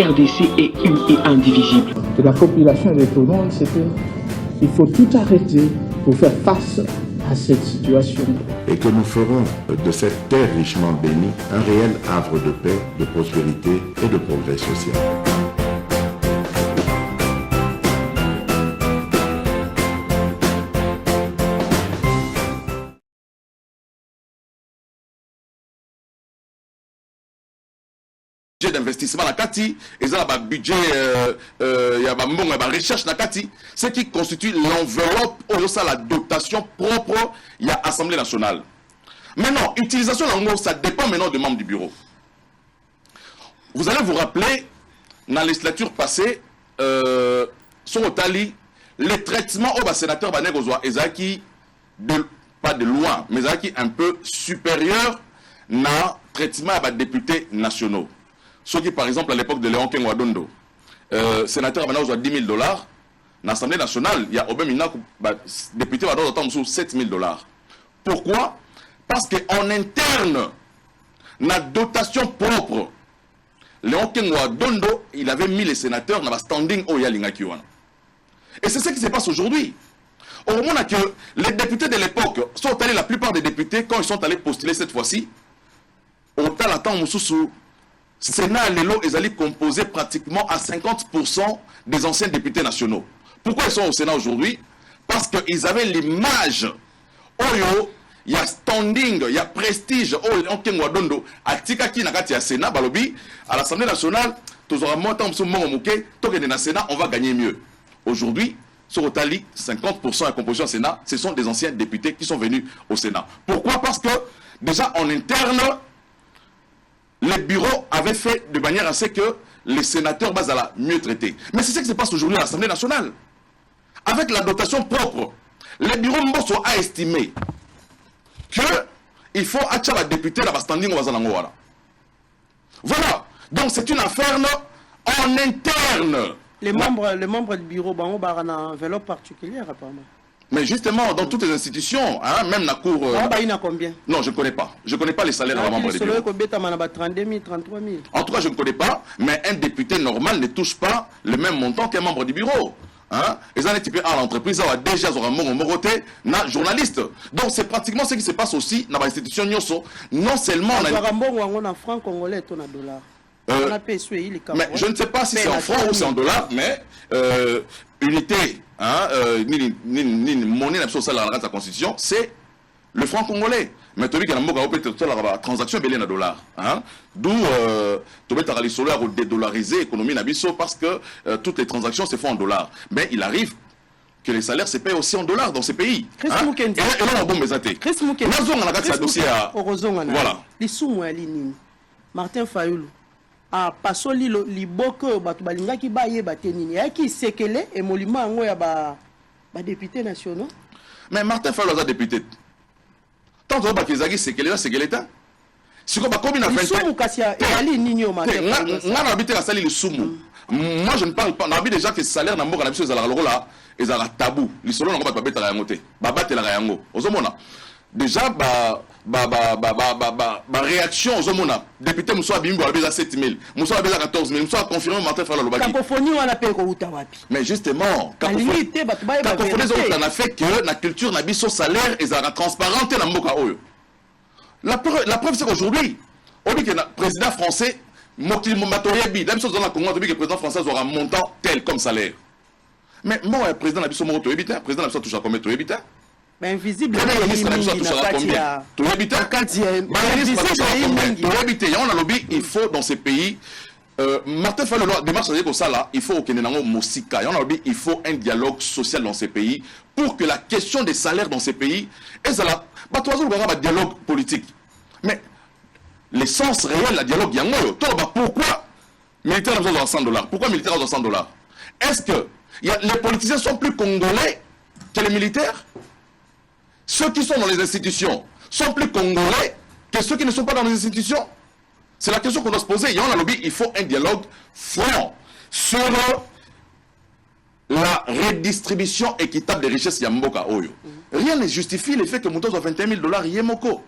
RDC est une et indivisible. De la population et de tout le monde, c'est qu'il faut tout arrêter pour faire face à cette situation. Et que nous ferons de cette terre richement bénie un réel havre de paix, de prospérité et de progrès social. D'investissement na kati, ils ont un budget, il y a une recherche na kati, ce qui constitue l'enveloppe ou la dotation propre il y a Assemblée nationale. Maintenant, utilisation de ça dépend maintenant des membres du bureau. Vous allez vous rappeler, dans la législature passée, sur Otali, les traitements au sénateur Banegozoa Ezaki, pas de loin, mais Ezaki un peu supérieur na traitement à députés nationaux. Ceux qui, par exemple, à l'époque de Léon Kenwadondo, sénateur a $10 000, dans l'Assemblée nationale, il y a Obemina, député va donner $7 000. Pourquoi? Parce qu'en interne, la dotation propre, Léon Kenwadondo, il avait mis les sénateurs dans le standing au Yalingakiwana. Et c'est ce qui se passe aujourd'hui. Au moment où les députés de l'époque sont allés, la plupart des députés, quand ils sont allés postuler cette fois-ci, au temps Sénat Lelo est allé composer pratiquement à 50% des anciens députés nationaux. Pourquoi ils sont au Sénat aujourd'hui? Parce qu'ils avaient l'image. Oyo, il y a standing, il y a prestige. Oyo, on kenwa dondo. A tikaki nakati ya Sénat, balobi, à l'Assemblée nationale, tous aura montant mso mongo mouké, tokene na Sénat, on va gagner mieux. Aujourd'hui, sur Otali, 50% de la composition au Sénat, ce sont des anciens députés qui sont venus au Sénat. Pourquoi? Parce que, déjà en interne, les bureaux avaient fait de manière à ce que les sénateurs basent mieux traités. Mais c'est ce qui se passe aujourd'hui à l'Assemblée nationale. Avec la dotation propre, les bureaux Mbosso a estimé qu'il faut acheter la députée dans le standing au Bazanangouara. Voilà. Donc c'est une affaire en interne. Les membres du bureau ont une enveloppe particulière apparemment. Mais justement, dans toutes les institutions, hein, même la cour... il a combien? Non, je ne connais pas. Je ne connais pas les salaires des membres du bureau. 32 000, 33 000. En tout cas, je ne connais pas, mais un député normal ne touche pas le même montant qu'un membre du bureau. Hein? Et ça, typé à l'entreprise, ça va déjà un journaliste. Donc, c'est pratiquement ce qui se passe aussi dans l'institution Nyoso. Non seulement... On a franc congolais, on a dollar. Mais je ne sais pas si c'est en francs ou c'est en dollars, mais unité, hein, ni monnaie sur la constitution, c'est le franc congolais. Mais tu as vu la transaction est en dollars. D'où tu as vu dédollariser l'économie nabiso parce que toutes les transactions se font en dollars. Mais il arrive que les salaires se payent aussi en dollars dans ces pays. Et là, on a bon mesate. Voilà. Martin Fayoulou. Ah, pasoli liboko batu balingaki baye batenini yaki sekele et molima ngo ya ba députés nationaux. Mais Martin Fayoulou a député. Tant que bakizaki sekele ta. Siko ba combien na 20 sumu kasi ali ninyo Martin. Nga na habité la sali le sumu. Moi je ne parle pas, on a vu déjà que salaire na mboka na biso ezala lokola ezala tabou. Li solo ngo ba betala yango te. Ba batela yango. Ozomona. Déjà réaction aux hommes député Moussa Bimbo a besoin 7 000 Moussa a besoin 14 000 Moussa a confirmé Martin Fayoulou Lobaki. Mais justement cacophonie on a fait que la culture n'a biso salaire et ça transparente na mboka oyo. La preuve c'est qu'aujourd'hui on dit que le président français Mokili Momatoriabi la chose dans la Congo on dit que le président français aura un montant tel comme salaire. Mais moi le président n'a biso mo to ebita président n'a biso touche à combien to ebita. Mais invisible, il faut dans ces pays, Martin Fayoulou démarche comme ça là, il faut il faut un dialogue social dans ces pays pour que la question des salaires dans ces pays, et ça là, un dialogue politique. Mais l'essence réelle, le dialogue, pourquoi militaire a besoin de $100? Pourquoi militaire a besoin de $100? Est-ce que les politiciens sont plus congolais que les militaires? Ceux qui sont dans les institutions sont plus congolais que ceux qui ne sont pas dans les institutions? C'est la question qu'on doit se poser. Il faut un dialogue franc sur la redistribution équitable des richesses Yamboka Oyo. Rien ne justifie le fait que Mouton soit $21 000 Yemoko.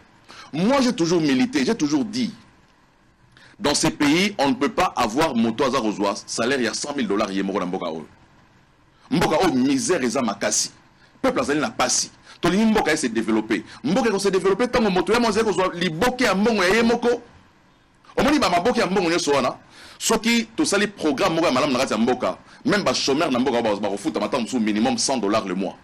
Moi, j'ai toujours milité, j'ai toujours dit, Dans ces pays, on ne peut pas avoir moto à Rosois, salaire il y a $100,000, il y a Mboka O. Mboka O, misère et zamakasi. Peuple azali na pasi. Toli Mboka s'est développé. Mboka s'est développé tant que moto, moi j'ai Rosois, li boké à Mbongo et Moko. Au moins, ma boké à Mbongo et Soana. Ce qui, tout ça, les programmes, moi, madame Nagati Mboka, même les chômeurs Mboka, va refoutre à minimum $100 le mois.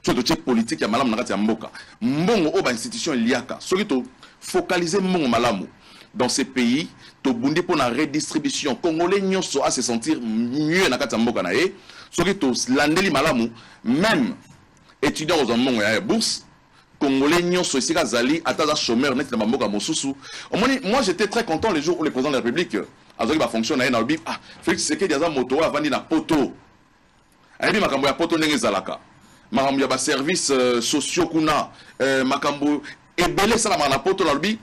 Sur le check politique, il y a madame Nagati Mboka. Mbongo, oh, institution liaka. Ce qui, focaliser Mbongo malamu. Dans ces pays, to bundi pour la redistribution. Congolais nyonso à se sentir mieux na kati mboka na e. Soki to landeli malamu, même étudiants aux Mbongo ya bourse, Congolais nyonso ici kazali ataza chômeur net na mboka mosusu. Moi j'étais très content les jours où le président de la République azali ba fonction na na bi ah Félix Tshisekedi aza moto avandi na poto. Ayebi makambo ya poto ndenge zalaka. Makambo ya ba services sociaux kuna makambo ebele sala na poto la bi.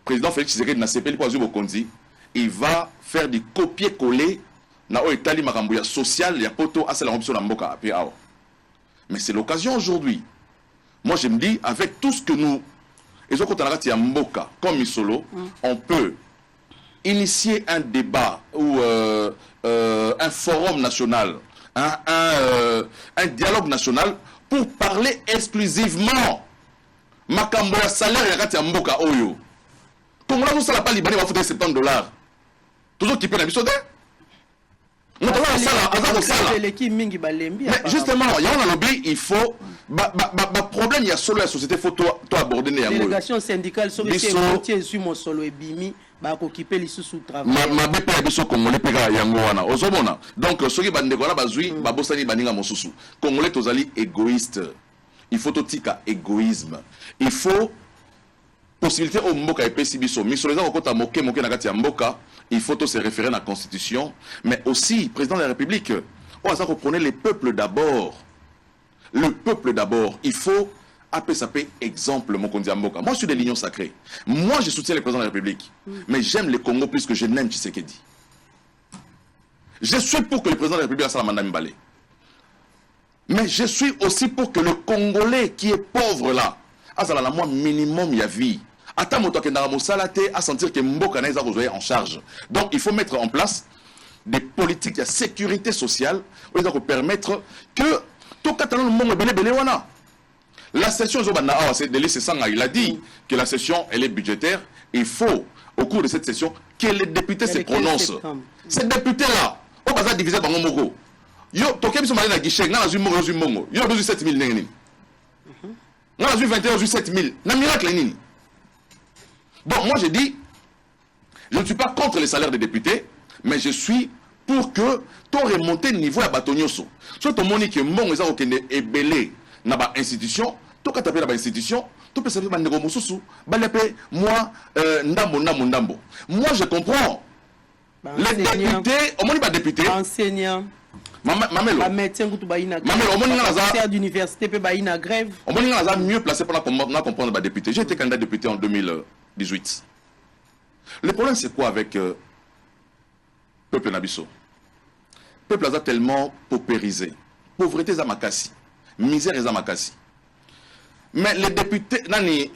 Président Félix Tshisekedi n'a pas Bokonzi, il va faire du copier-coller na o etali makambo ya social ya poto à la option na mboka PAO. Mais c'est l'occasion aujourd'hui. Moi je me dis avec tout ce que nous et ce qu'on a mboka comme Misolo, on peut initier un débat ou un forum national, un dialogue national pour parler exclusivement makambo ya salaire ya mboka oyo. Comme là, nous sommes pas libanais, on va foutre $70. Toujours qui peut la bisoter. Mais justement, il y a un lobby, il faut. Problème, il y a solo la société, il faut toi aborder. Délégation syndicale, sur le sur mon solo et bimi, bah, occuper les sous-travail. Ma bépa est biso congolais, pega yangoana. Ozomona. Donc, ceux qui bandent la bazoui, babosani baninga mosusu. Congolais, tozali égoïste. Il faut tika égoïsme. Il faut. Possibilité au Mboka et Pessibiso, mais sur les gens qui ont Mboka, il faut se référer à la Constitution, mais aussi, président de la République, on va reprendre les peuples d'abord. Le peuple d'abord, il faut appeler exemple, mon Kondi Mboka. Moi, je suis de l'Union sacrée. Moi, je soutiens le président de la République, mais j'aime le Congo plus que je n'aime Tshisekedi. Je suis pour que le président de la République a Salamanda Mbale. Mais je suis aussi pour que le Congolais qui est pauvre là, a la minimum ya vie. Attends, moi, à sentir que Mboka n'est pas en charge. Donc, il faut mettre en place des politiques de sécurité sociale pour permettre que tout le monde la session, il a dit que la session, elle est budgétaire. Il faut, au cours de cette session, que les députés se prononcent. Ces députés-là, on va diviser par Moko. Yo, toké biso malina guichet, na azu mongo, yo besoin 7000 nengeni. Na azu 21 azu 7000. Na miracle nini. Donc moi je dis, je ne suis pas contre les salaires des députés, mais je suis pour que tu remontes le niveau à Batonyoso. Soit ton monique mbongo eza okende ebele na ba institution, to ka taper na ba institution, to peut savoir ba ndeko mosusu, ba lepe moi ndambo. Moi je comprends. Les députés, au moins les députés, enseignants, Mamelo, médecins qui Mamelo, d'université peut bailler na grève. On va mieux placé pour comprendre les députés. J'ai été candidat député en 2018. Le problème c'est quoi avec peuple Nabiso? Peuple a tellement paupérisé, pauvreté zamakasi, misère zamakasi. Mais les députés,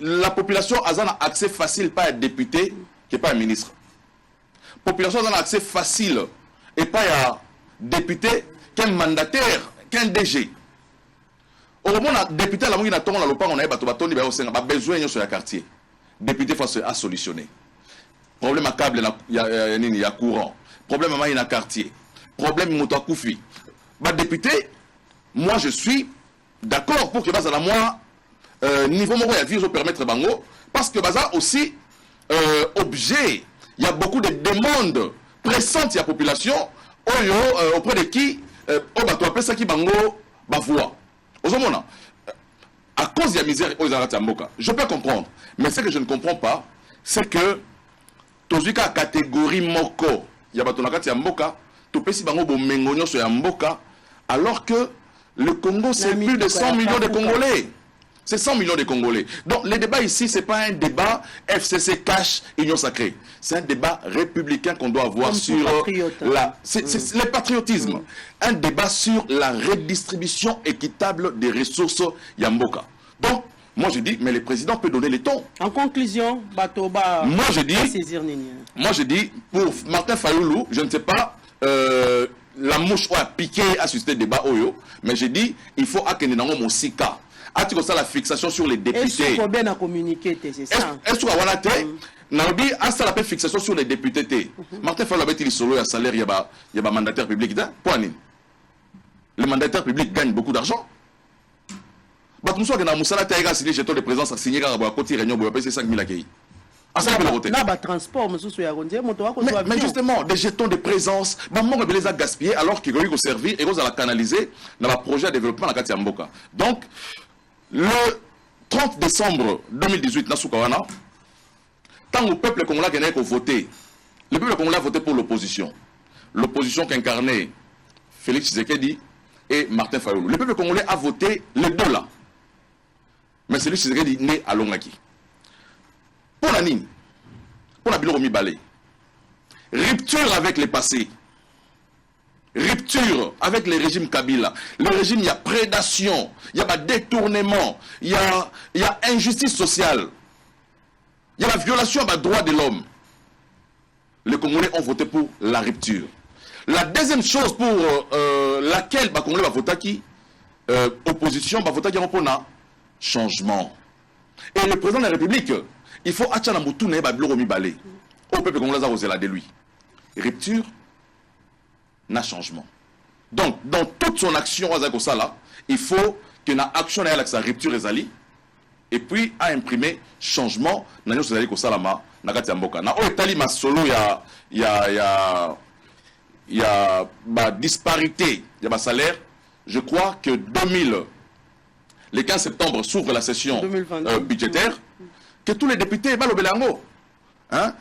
la population a un accès facile pas à être député, qui pas un ministre. La population a un accès facile et pas à député qu'un mandataire, qu'un DG. Au moment où député, la mouille on a le pas, on a besoin sur le quartier. Député face à solutionner. Problème à câble, il y a courant. Problème à il y a quartier. Problème moto à koufi. Député, moi je suis d'accord pour que basa la moi niveau mon vie je permettre bango parce que basa aussi objet. Il y a beaucoup de demandes pressantes à la population auprès de qui on va appeler ça qui bango bavoie. À cause de la misère aux Aratamboka, je peux comprendre. Mais ce que je ne comprends pas, c'est que Tozuka catégorie moko, il y a batonakati ya mboka, topesi bango bo mengonyo so ya mboka, alors que le Congo c'est plus de 100 millions de Congolais. C'est 100 millions de Congolais. Donc le débat ici, c'est pas un débat FCC cash Union sacrée. C'est un débat républicain qu'on doit avoir sur le patriotisme. Un débat sur la redistribution équitable des ressources Yamboka. Donc, Moi, je dis, mais le président peut donner les tons. En conclusion, Batoba, moi, je dis, pour Martin Fayoulou, je ne sais pas, la mouche a piqué à susciter le débat, mais je dis, il faut acquérir mon sika. As-tu ça la fixation sur les députés? Est-ce qu'on bien à communiquer, c'est ça? Est-ce qu'on va la tête? Nabi a ça la fixation sur les députés. Martin Fayoulou avait dit solo à salaire, il y a un mandataire public. Le mandataire public gagne beaucoup d'argent. Nous sommes dans Moussala Taïga signé jeton de présence à signer à côté réunion pour payer 5 000 accueillis. Là, transport, mais justement, des jetons de présence, maman les a gaspillés alors qu'ils ont servi et ils ont canalisé dans le projet de développement de la Katiamboka. Donc, le 30 décembre 2018, tant le peuple congolais a voté, le peuple congolais a voté pour l'opposition. L'opposition qu'incarnait Félix Tshisekedi et Martin Fayoulou. Le peuple congolais a voté les deux là. Mais celui qui est né à Longaki. Pour la Nine, pour la Bilo Balé, rupture avec le passé, rupture avec le régime Kabila. Le régime, il y a prédation, il y a détournement, il y a injustice sociale, il y a la violation des droits de l'homme. Les Congolais ont voté pour la rupture. La deuxième chose pour laquelle les Congolais vont voter qui opposition, va voter qui pour changement. Et le président de la République, il faut attirer la moutoune et le balé. Au peuple congolais a osé la de lui. Rupture, n'a changement. Donc, dans toute son action, il faut que la action ait sa rupture et puis à imprimer changement dans notre société Salama, Nakati Mboka. Na Otali ma solo il y a disparité, il y a salaire. Je crois que le 15 septembre s'ouvre la session budgétaire, que tous les députés balent au Belango. Hein?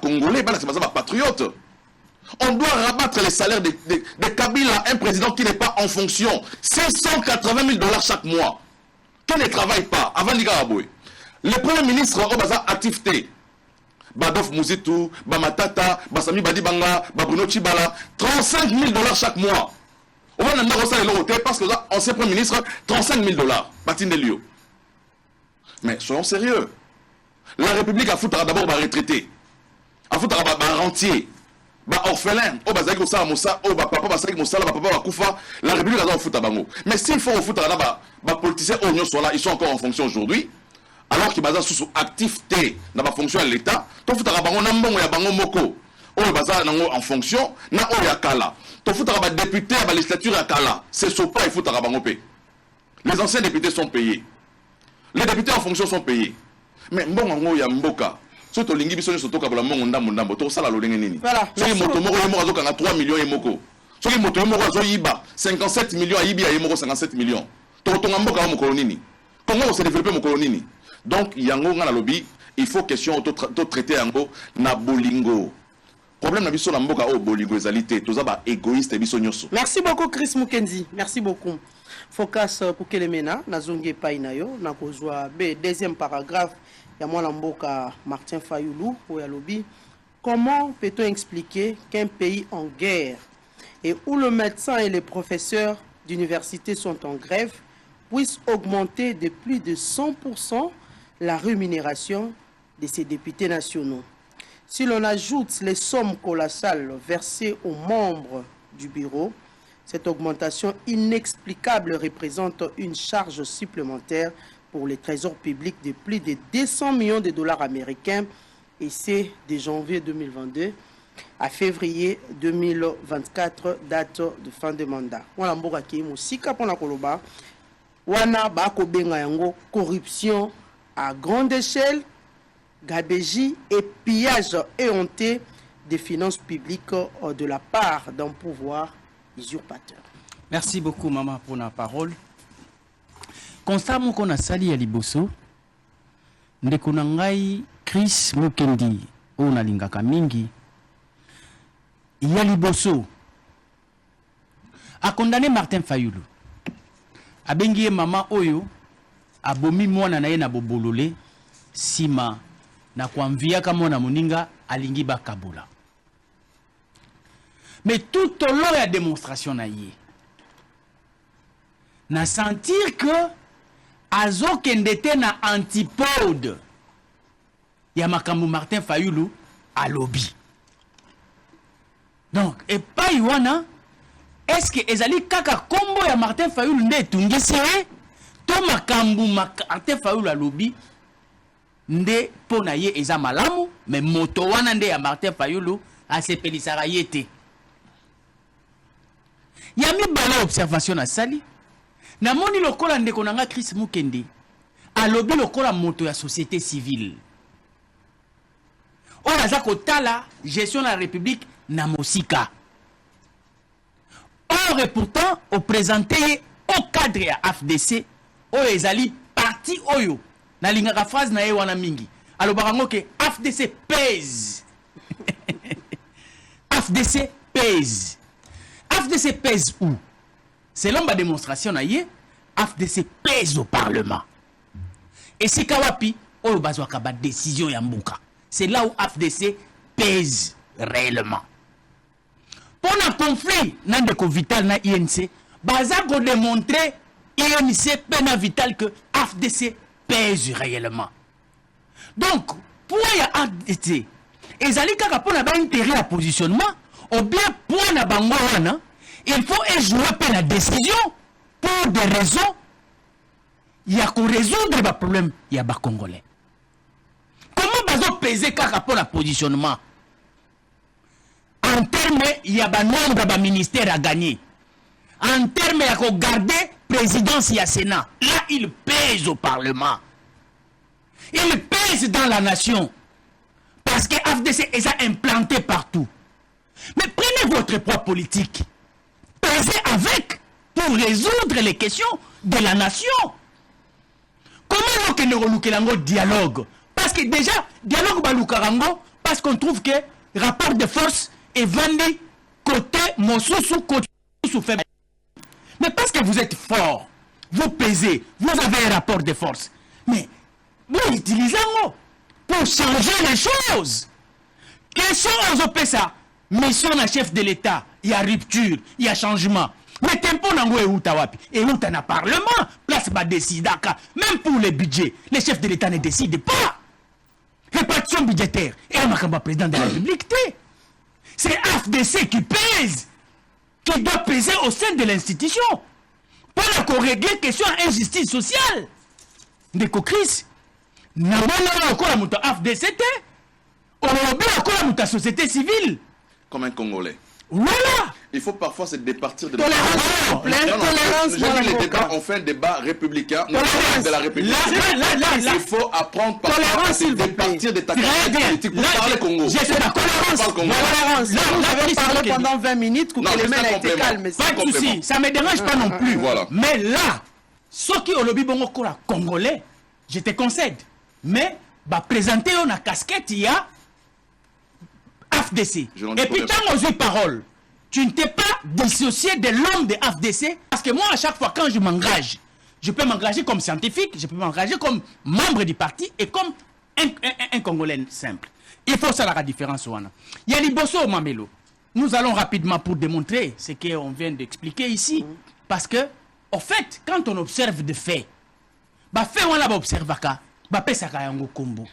Congolais, patriotes. On doit rabattre les salaires de Kabila, un président qui n'est pas en fonction. 680 000 $ chaque mois. Qui ne travaille pas avant l'Igaraboué. Le premier ministre au bazar activité. Badof Mouzitou, Bamatata, Basami Badibanga, Bruno Chibala, 35 000 $ chaque mois. On va en avoir parce que là, ancien Premier ministre, 35 000 $. Patine de Lio. Mais soyons sérieux. La République a foutu d'abord un retraité. A foutu un rentier. Un orphelin. La République a foutu bango. Mais s'il faut foutre un politicien, ils sont encore en fonction aujourd'hui. Alors qu'ils sont sous activité dans la fonction de l'État. Ils foutu un bango moko. En fonction, na oyakala. To foutara député à la législature à Kala. C'est ce pas il faut tarabangopé. Les anciens députés sont payés. Les députés en fonction sont payés. Mais mbongo ya mboka. Surtout lingi biso nyoso toka bola mbongo ndambo to sala lolenge nini. Voilà. Soki moto moko yemo azoka na 3 millions yemoko. Soki moto yemo azo yiba 57 millions yibi ya yemoko 57 millions. To tonga mboka wa mokolo nini. Comment on s'est développé mokolo nini. Donc yango nga na lobby, il faut question to traiter yango na bolingo. Problème na biso na mboka o bolingo ezalité tozaba égoïste biso nyoso. Merci beaucoup Chris Mukendi, merci beaucoup. Focus pour Kelemena nazongi epai na yo na kozwa be deuxième paragraphe ya mwana mboka Martin Fayoulou ou ya lobby. Comment peut-on expliquer qu'un pays en guerre et où le médecin et les professeurs d'université sont en grève puisse augmenter de plus de 100% la rémunération de ses députés nationaux? Si l'on ajoute les sommes colossales versées aux membres du bureau, cette augmentation inexplicable représente une charge supplémentaire pour les trésors publics de plus de 200 millions de $ américains, et c'est de janvier 2022 à février 2024, date de fin de mandat. Voilà mboka ki musika pona koloba wana ba ko benga yango corruption à grande échelle, gabegie et pillage éhonté des finances publiques de la part d'un pouvoir usurpateur. Merci beaucoup maman pour la parole. Constat moko na sali ya liboso ndeko na ngai Chris Mukendi o na lingaka mingi ya liboso a condamné Martin Fayoulou. Abengi mama oyo abomi mwana na ye na bobolole sima na kuamvia kama na moninga alingi bakabula. Mais tout au long de la démonstration na sentir que azokende te na antipode ya makambo Martin Fayulu alobi. Donc epai wana est-ce que ezali kaka kombo ya Martin Fayulu nde etungisi ye to makambo Martin Fayulu alobi nde pona ye eza malamu mais moto wana nde ya Martin Fayulu asepelisaka ye te. Ya mibale observation na sali namoni lokola ndeko nanga Chris Mukendi alobi lokola moto ya société civile oyo aza kotala gestion de la République na mosika. Or et pourtant au présenté au cadre ya AFDC oyo ezali parti oyo na lingaka phrase na ye wana mingi alobaka ngo ke AFDC pèse. AFDC pèse. AFDC pèse où? Selon ma démonstration na ye, AFDC pèse au Parlement. Et c'est kawapi oyo bazwaka ba décision ya mbuka. C'est là où AFDC pèse réellement. Pour un conflit nandeko vital na INC, baza ko démontrer INC pena vital que AFDC pèse réellement. Donc, pour ya AFDC, ezali kaka pona ba intérêt à positionnement ou bien pour na bango wana, il faut jouer la décision pour des raisons il y a qu'on résoudre le problème il y a ba congolais. Comment bazo peser kaka pour la positionnement? En termes il y a ba nombre de ministères à gagner. En termes il y a qu'on garder présidence et Sénat. Là il pèse au Parlement. Il pèse dans la nation. Parce que AFDC est implanté partout. Mais prenez votre poids politique. Pesez avec pour résoudre les questions de la nation. Comment nous avons dialogue? Parce que déjà, dialogue balukarango, parce qu'on trouve que rapport de force est vendu côté Mosusu, côté faible. Mais parce que vous êtes fort, vous pesez, vous avez un rapport de force. Mais vous utilisez pour changer les choses. Question aux OPSA, mission à chef de l'État, il y a rupture, il y a changement. Mais tempo nango et Outawapi. Et où t'en as parlement, place ba décidaka. Même pour les budgets, les chefs de l'État ne décident pas. Répartition budgétaire. Et on a président de la République. C'est AFDC qui pèse, qui doit peser au sein de l'institution. Pour régler question d'injustice sociale. Ndeko Chris, n'a pas encore la mouta AFDC, on a bien encore la société civile. Comme un Congolais. Voilà. Il faut parfois se départir de tolérance. Les débats, on fait un débat républicain. De la République. Là, il faut apprendre parfois à se départir de ta carrière politique pour parler Congo. Je suis d'accord. Tolérance. Là, vous avez parlé pendant 20 minutes que Kélémen a été calme. Pas de souci, ça ne me dérange pas non plus. Voilà. Mais là, ceux qui ont le bibongo congolais, je te concède. Mais, présenter une casquette, il y a AFDC. Et puis, tant aux paroles, tu ne t'es pas dissocié de l'homme de AFDC. Parce que moi, à chaque fois, quand je m'engage, je peux m'engager comme scientifique, je peux m'engager comme membre du parti et comme un Congolais simple. Il faut ça la différence. Il y a Liboso Mamelo. Nous allons rapidement pour démontrer ce qu'on vient d'expliquer ici. Parce que, en fait, quand on observe des faits, fait on l'a observé pesaka yango kombo.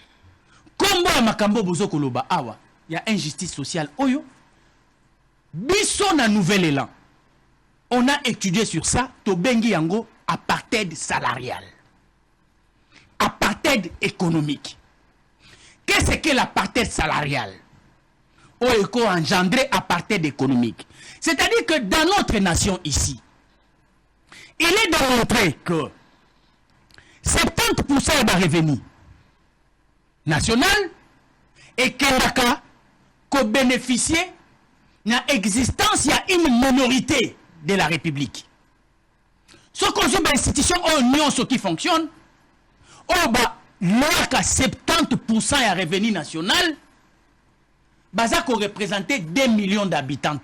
Kombo ya makambo bozo koloba awa. Il y a injustice sociale. Oyo. Biso na nouvel élan. On a étudié sur ça. Tobengi yango apartheid salarial. Apartheid économique. Qu'est-ce que l'apartheid salarial? Oyo ko engendré apartheid économique. C'est-à-dire que dans notre nation ici, il est démontré que 70% de revenu national et Kendaka qu'on bénéficier de l'existence, il y a une minorité de la République. Ce qu'on joue dans l'institution, on ce qui fonctionne, on va là qu'à 70% de revenu national, baza qu'on représentait 2 millions d'habitants.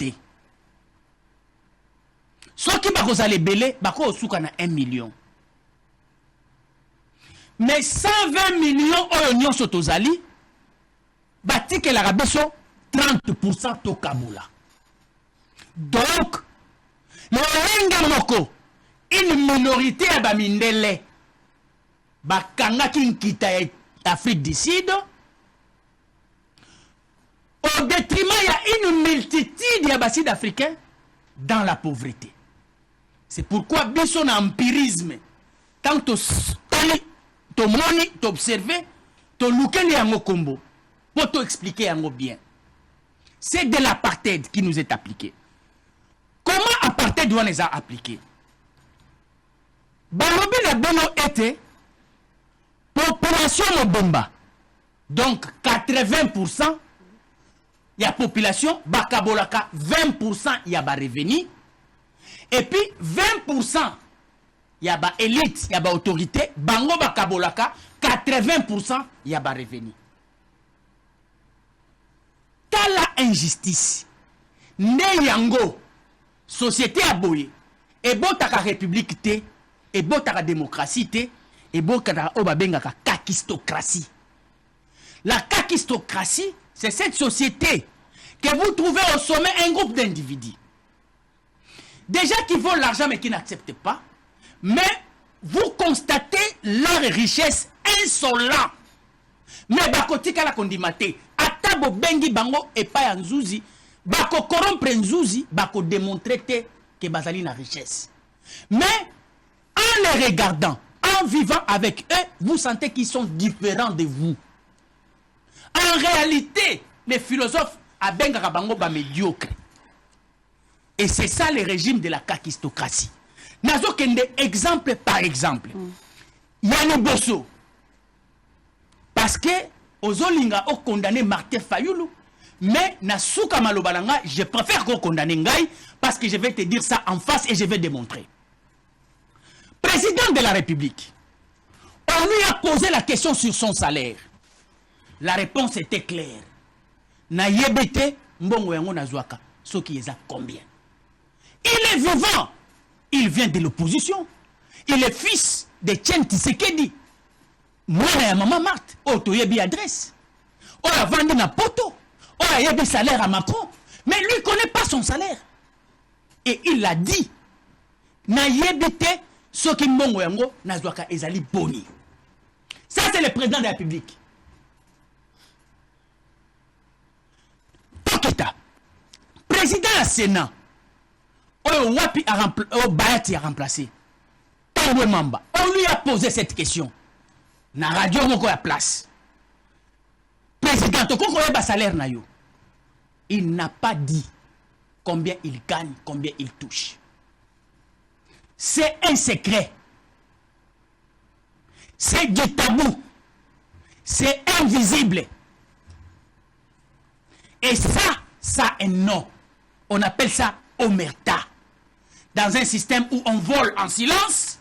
Ce qui va vous aller belé, bako soukana 1 million. Mais 120 millions d'oignons sont aux alliés, bâti que l'Arabie 30% au Kamoula. Donc, le Moko, une minorité à Bamindele, bakangaki nkita ya Afrique du Sud au détriment il y a une multitude ya sud africains dans la pauvreté. C'est pourquoi biso na empirisme tant to moni to observer to lukeli yango kombo pour to expliquer yango bien. C'est de l'apartheid qui nous est appliqué. Comment apartheid doit les appliquer? Balobi na bono était population mobomba. Donc 80% il y a population bakabolaka 20% il y a ba revenu et puis 20% il y a ba élite, il y a ba autorité, bango bakabolaka 80% il y a ba revenu. Tala injustice ne yango société aboye et botaka république te et botaka démocratie te et botaka obabengaka kakistocratie. La kakistocratie, c'est cette société que vous trouvez au sommet un groupe d'individus. Déjà qui volent l'argent mais qui n'acceptent pas, mais vous constatez leur richesse insolente. Mais bakotika la kondimate, atabo bengi bango et pas nzuzi, bako corrompre nzuzi, bako démontrer que bazali na richesse. Mais en les regardant, en vivant avec eux, vous sentez qu'ils sont différents de vous. En réalité, les philosophes a bengaka bango ba médiocre. Et c'est ça le régime de la kakistocratie. Nazo kende exemple par exemple. Yanni Bosso. Parce que ozolinga o condamné Martin Fayulu, mais na souka malobalanga, je préfère qu'on condamne Ngai parce que je vais te dire ça en face et je vais démontrer. Président de la République, on lui a posé la question sur son salaire. La réponse était claire. Na yebete mbongo yango nazwaka, ce qui est à combien? Il est vivant. Il vient de l'opposition. Il est fils de Tchen Tshisekedi. Moi na maman Marthe, otoyebi adresse. On a vendu na poto. On a yebi salaire à Macron. Mais lui connaît pas son salaire. Et il a dit na yebete ce qui mbongo yango nazwaka ezali boni. Ça c'est le président de la République. Président du Sénat, Wapi Bayati a remplacé. Mamba. On lui a posé cette question. Na radio moko ya place. Président, toko yeba salaire na yo. Il n'a pas dit combien il gagne, combien il touche. C'est un secret. C'est du tabou. C'est invisible. Et ça est non. On appelle ça omerta. Dans un système où on vole en silence,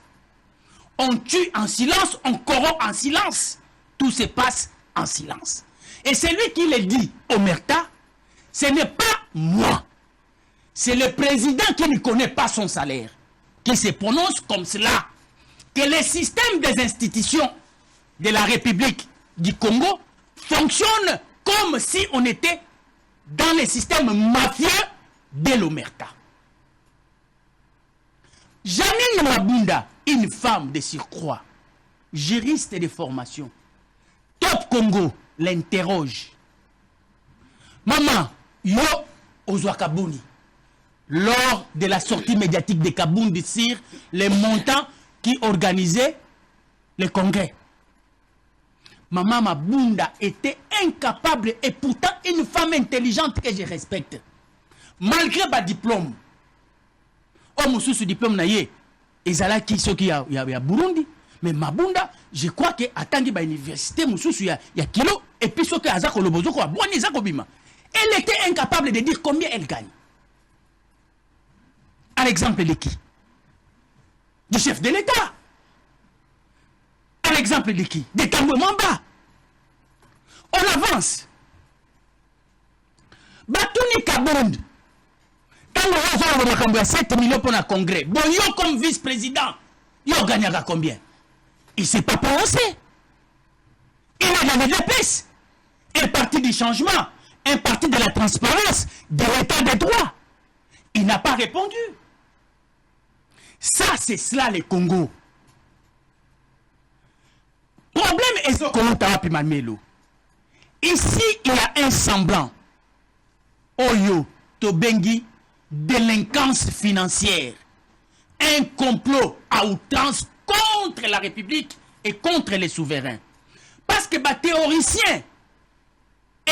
on tue en silence, on corrompt en silence. Tout se passe en silence. Et celui qui le dit omerta, ce n'est pas moi. C'est le président qui ne connaît pas son salaire, qui se prononce comme cela. Que le système des institutions de la République du Congo fonctionne comme si on était dans le système mafieux de l'omerta. Janine Mabunda, une femme de surcroît, juriste de formation, Top Congo l'interroge. Maman, yo Ozwakabuni, lors de la sortie médiatique de Kabound sur les montants qui organisaient le congrès. Maman Mabunda était incapable et pourtant une femme intelligente que je respecte. Malgré sa diplôme. Oh, ce diplôme naie, ezala qui ce qui a Burundi, mais Mabunda, je crois que attendez ba université mususu ya kilo et puis ce que azako lobozo ko boni zako bima. Elle était incapable de dire combien elle gagne. À l'exemple de qui? Du chef de l'État. À l'exemple de qui? De Tambwe Mwamba. On avance. Batuni Kabound. Quand on a 7 millions pour un congrès, bon, yo comme vice-président, yo gagne à combien? Il ne s'est pas prononcé. Il a gagné de la peste. Un parti du changement, un parti de la transparence, de l'état de droit. Il n'a pas répondu. Ça, c'est cela le Congo. Problème est que Mamelo. Ici, il y a un semblant. Oyo, Tobengi, délinquance financière. Un complot à outrance contre la République et contre les souverains. Parce que les théoriciens,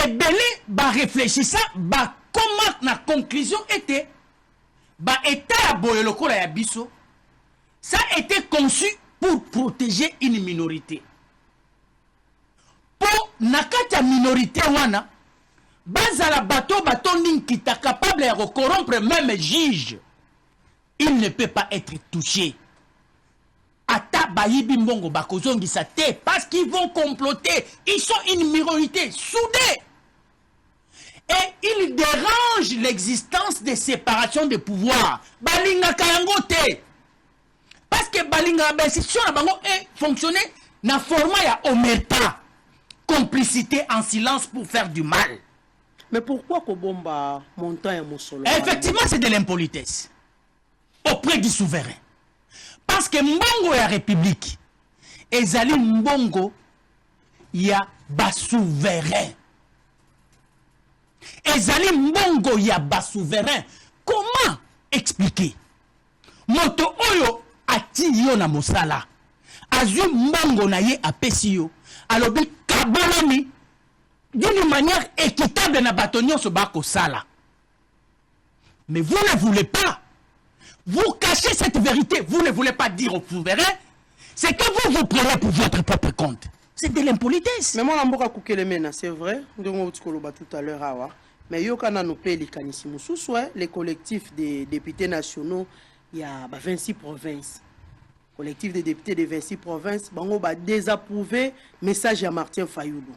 et belé, réfléchissent, comment la conclusion était, état à Boyoloko la Yabiso, ça a été conçu pour protéger une minorité. Pour nakata minorité wana, bazala bato qui est capable de corrompre même juge, il ne peut pas être touché. Ata bayibi mbongo bakozongi sa te parce qu'ils vont comploter, ils sont une minorité soudée. Et ils dérangent l'existence des séparations de pouvoir. Balinga kayangote. Parce que balinga l'institution na bango est fonctionné na format ya omerta. Complicité en silence pour faire du mal. Mais pourquoi Kobomba montagne Moussolo? Effectivement, c'est de l'impolitesse auprès du souverain. Parce que mbongo ya république, ezali mbongo ya bas souverain. Ezali mbongo ya bas souverain. Comment expliquer? Moto oyo ati yo na mosala. Azu mbongo na ye apesi yo. Alobi kabalami d'une manière équitable na batonio so bako sala. Mais vous ne voulez pas. Vous cachez cette vérité. Vous ne voulez pas dire au souverain. C'est que vous vous prenez pour votre propre compte. C'est de l'impolitesse. Mais moi, Namboka Koukelemena, c'est vrai. On a tout à l'heure. Mais Yokana nous paye les canissimo. Sous-souhait, les collectifs des députés nationaux, il y a 26 provinces. Collectif des députés de 26 provinces, Bango va désapprouver message à Martin Fayoulou.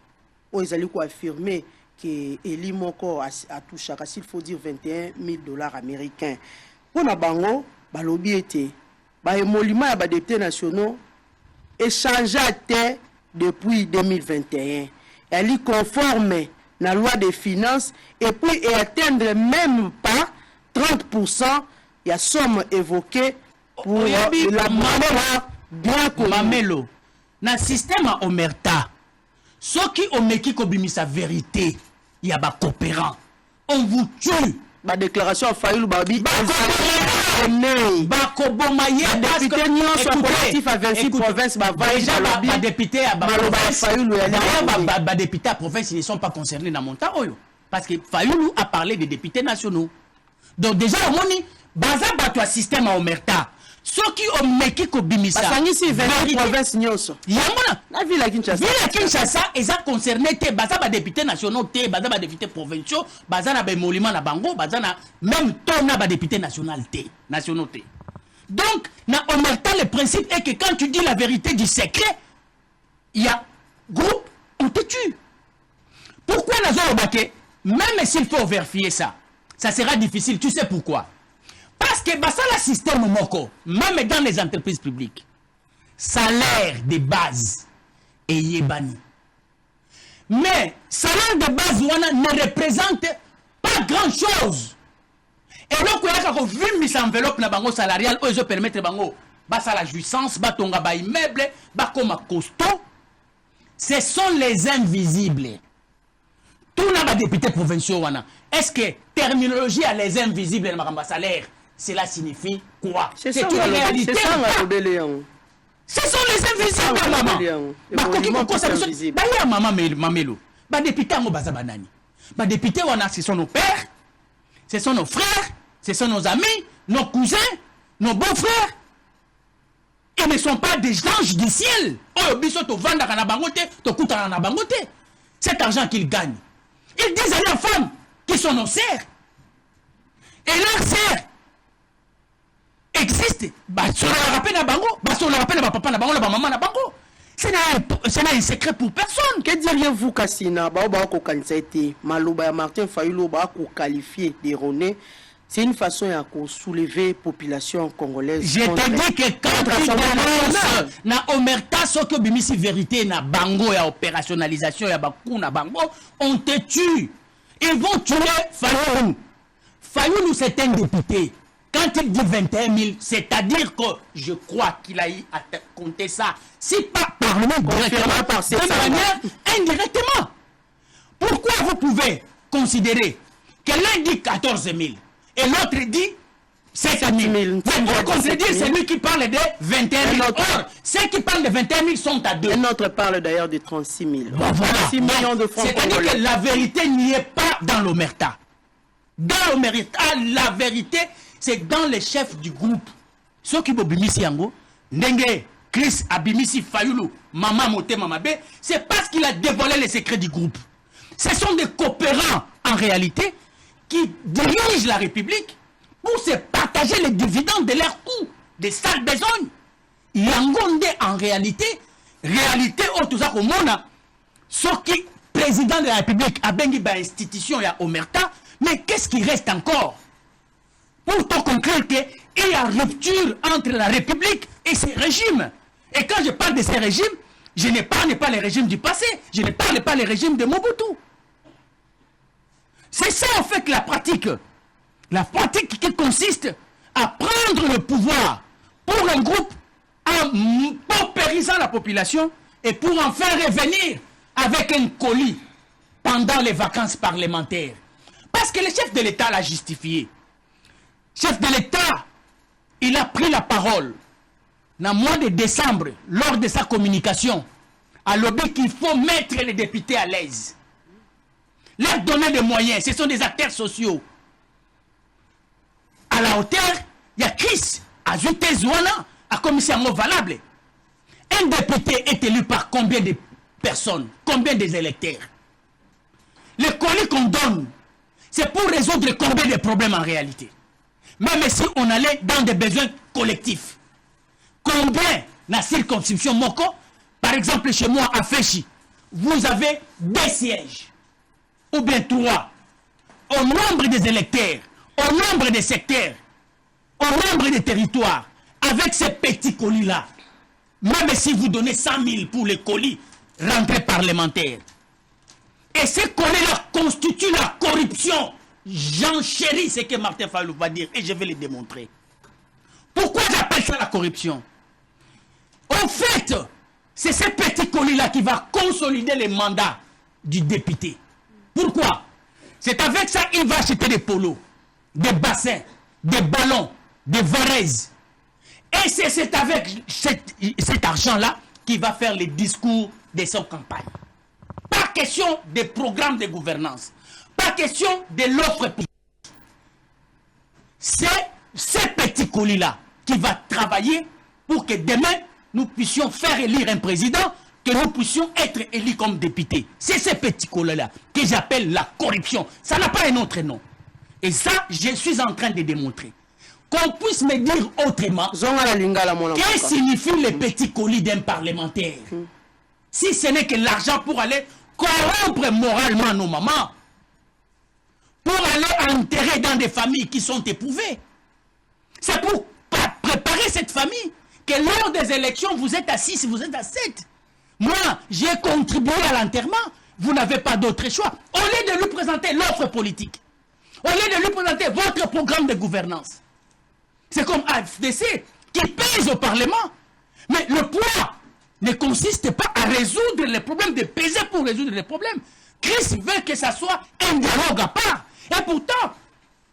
Ils allaient affirmer que Eli Moko a touché, s'il faut dire, $21 000 américains. Pour la Bango, Balobi était, émolument à députés nationaux, échangé à terre depuis 2021. Elle est conforme à la loi des finances et puis atteindre même pas 30%. Il y a somme évoquée pour la Mamelo. Dans le système à Omerta, ceux qui ont mis sa vérité, il y a des coopérants. On vous tue. La déclaration à Fayoulou Babi. Bakobomaye, député collectif à 26 provinces. Déjà, député à député à province, ils ne sont pas concernés dans mon temps. Parce que Fayoulou a parlé des députés nationaux. Donc déjà, on dit, baza bato système à Omerta. Ceux qui ont meki ko bimisa. Parce que ici 28 provinces nyonso. Yamona. La ville à Kinshasa. Ville à Kinshasa, ils ont concerné te baza ba députés nationaux te, baza ba députés provinciaux, baza na ba émolument na bango, baza na même tona ba députés nationaux te. Donc, na Omerta le principe est que quand tu dis la vérité du secret, il y a groupe, on te tue. Pourquoi nazo obake? Même s'il faut vérifier ça, ça sera difficile, tu sais pourquoi? Parce que ça le système moko, même dans les entreprises publiques, salaire de base est yébani. Mais salaire de base ne représente pas grand chose. Et donc il y a vu mis enveloppe na bango salariale où je permettre bango basa la jouissance, batonga ba immeuble, ba comme costaud. Ce sont les invisibles. Tout n'a pas député provinciaux wana. Est-ce que terminologie à les invisibles na makamba salaire? Cela signifie quoi? C'est une réalité. Ce sont les invisibles, maman. Mamelo. Les députés, les députés, ce sont nos pères, ce sont nos frères, ce sont nos amis, nos cousins, nos beaux-frères. Ils ne sont pas des anges du ciel. Cet argent qu'ils gagnent. Ils disent à leurs femmes qui sont nos sœurs. Et leurs sœurs existe, c'est un secret pour personne. Que diriez-vous, Kassina, Martin Fayoulou qualifié d'erroné? C'est une façon de soulever la population congolaise. Je te dis que quand tu dénonces na Omerta, ce que bimisi vérité na bango ya opérationnalisation ya bakou na bango, on te tue. Ils vont tuer Fayoulou. Fayoulou, c'est un député. Quand il dit 21 000, c'est-à-dire que je crois qu'il a eu à compter ça, si pas par lui directement, par de manière indirectement. Pourquoi vous pouvez considérer que l'un dit 14 000 et l'autre dit 7 000? Mais pour contredire celui qui parle de 21 000. Or, ceux qui parlent de 21 000 sont à deux. Un autre parle d'ailleurs de 36 000. Bon, voilà. 36 millions de francs. C'est-à-dire que la vérité n'y est pas dans l'omerta. Dans l'omerta, la vérité, c'est dans les chefs du groupe. Ceux qui bobimisi yango, Ndenge, Chris Abimisi Fayoulou, Mama Moté Mamabe, c'est parce qu'il a dévoilé les secrets du groupe. Ce sont des coopérants en réalité qui dirigent la République pour se partager les dividendes de leurs coups, des sales besognes. Yangonde en réalité au tout ça comme on a, ce qui président de la République a bengi ba institution ya omerta, mais qu'est-ce qui reste encore? Pour te conclure qu'il y a rupture entre la République et ses régimes. Et quand je parle de ces régimes, je ne parle pas les régimes du passé, je ne parle pas les régimes de Mobutu. C'est ça en fait la pratique. La pratique qui consiste à prendre le pouvoir pour un groupe en paupérisant la population et pour en faire revenir avec un colis pendant les vacances parlementaires. Parce que le chef de l'État l'a justifié. Le chef de l'État, il a pris la parole dans le mois de décembre lors de sa communication à l'objet qu'il faut mettre les députés à l'aise. Leur donner des moyens, ce sont des acteurs sociaux. À la hauteur, il y a Chris, ajouté Zouana, à commission valable. Un député est élu par combien de personnes, combien des électeurs? Le colis qu'on donne, c'est pour résoudre combien de problèmes en réalité? Même si on allait dans des besoins collectifs. Combien, dans la circonscription Moko, par exemple chez moi à Féchi, vous avez 2 sièges, ou bien 3, au nombre des électeurs, au nombre des secteurs, au nombre des territoires, avec ces petits colis-là, même si vous donnez 100 000 pour les colis rentrée parlementaire, et ces colis-là constituent la corruption. J'enchéris ce que Martin Fayulu va dire et je vais le démontrer. Pourquoi j'appelle ça la corruption? En fait, c'est ce petit colis-là qui va consolider les mandats du député. Pourquoi? C'est avec ça qu'il va acheter des polos, des bassins, des ballons, des varaises. Et c'est avec cet argent-là qu'il va faire les discours de son campagne. Pas question des programmes de gouvernance. Pas question de l'offre publique. C'est ce petit colis-là qui va travailler pour que demain, nous puissions faire élire un président, que nous puissions être élus comme députés. C'est ce petit colis-là que j'appelle la corruption. Ça n'a pas un autre nom. Et ça, je suis en train de démontrer. Qu'on puisse me dire autrement, qu'est-ce que signifie le petit colis d'un parlementaire? Si ce n'est que l'argent pour aller corrompre moralement nos mamans, pour aller enterrer dans des familles qui sont éprouvées. C'est pour préparer cette famille que lors des élections, vous êtes à 6, vous êtes à 7. Moi, j'ai contribué à l'enterrement. Vous n'avez pas d'autre choix. Au lieu de lui présenter l'offre politique, au lieu de lui présenter votre programme de gouvernance, c'est comme AFDC qui pèse au Parlement. Mais le poids ne consiste pas à résoudre les problèmes, de peser pour résoudre les problèmes. Chris veut que ça soit un dialogue à part. Et pourtant,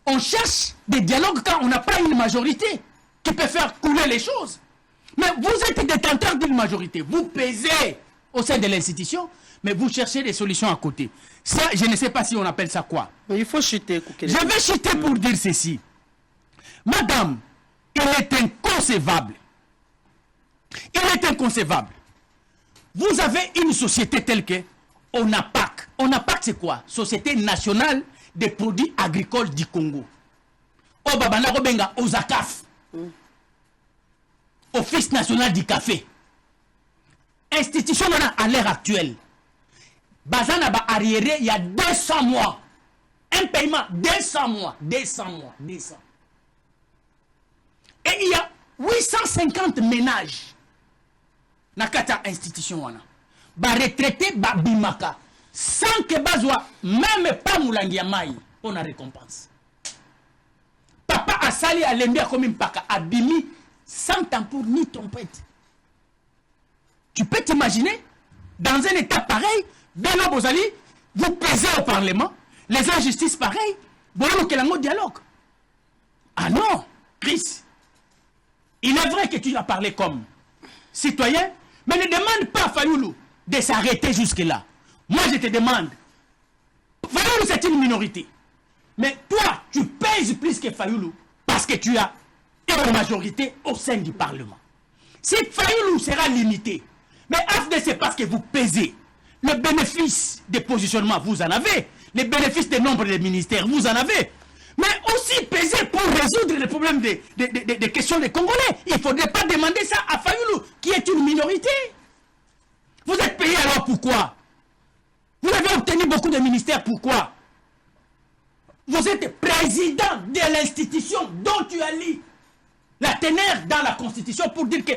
on cherche des dialogues quand on n'a pas une majorité qui peut faire couler les choses. Mais vous êtes détenteur d'une majorité. Vous pesez au sein de l'institution, mais vous cherchez des solutions à côté. Ça, je ne sais pas si on appelle ça quoi. Mais il faut chuter. Je vais chuter pour dire ceci. Madame, il est inconcevable. Il est inconcevable. Vous avez une société telle que ONAPAC. ONAPAC, c'est quoi? Société nationale des produits agricoles du Congo. Obabana Robenga, OZACAF. Office national du café. Institution à l'heure actuelle. Bazana ba arriéré il y a 200 mois. Un paiement, 200 mois. 200 mois. 200. Et il y a 850 ménages. Nakata institution wana. Ba retraité ba bimaka. Sans que bazwa même pas moulangi ya mai, on a récompense. Papa a Asali à l'embia comme Mpaka, Abimi, sans tambour ni trompette. Tu peux t'imaginer, dans un état pareil, Beno Bozali, vous pesez au Parlement, les injustices pareilles, vous avez un dialogue. Ah non, Chris, il est vrai que tu as parlé comme citoyen, mais ne demande pas à Fayoulou de s'arrêter jusque-là. Moi, je te demande, Fayoulou, c'est une minorité. Mais toi, tu pèses plus que Fayoulou parce que tu as une majorité au sein du Parlement. Si Fayoulou sera limité, mais AFD, c'est parce que vous pesez. Le bénéfice des positionnements, vous en avez. Les bénéfices des nombres des ministères, vous en avez. Mais aussi peser pour résoudre les problèmes des questions des Congolais. Il ne faudrait pas demander ça à Fayoulou, qui est une minorité. Vous êtes payé alors pourquoi? Vous avez obtenu beaucoup de ministères, pourquoi? Vous êtes président de l'institution dont tu as lu la teneur dans la Constitution pour dire que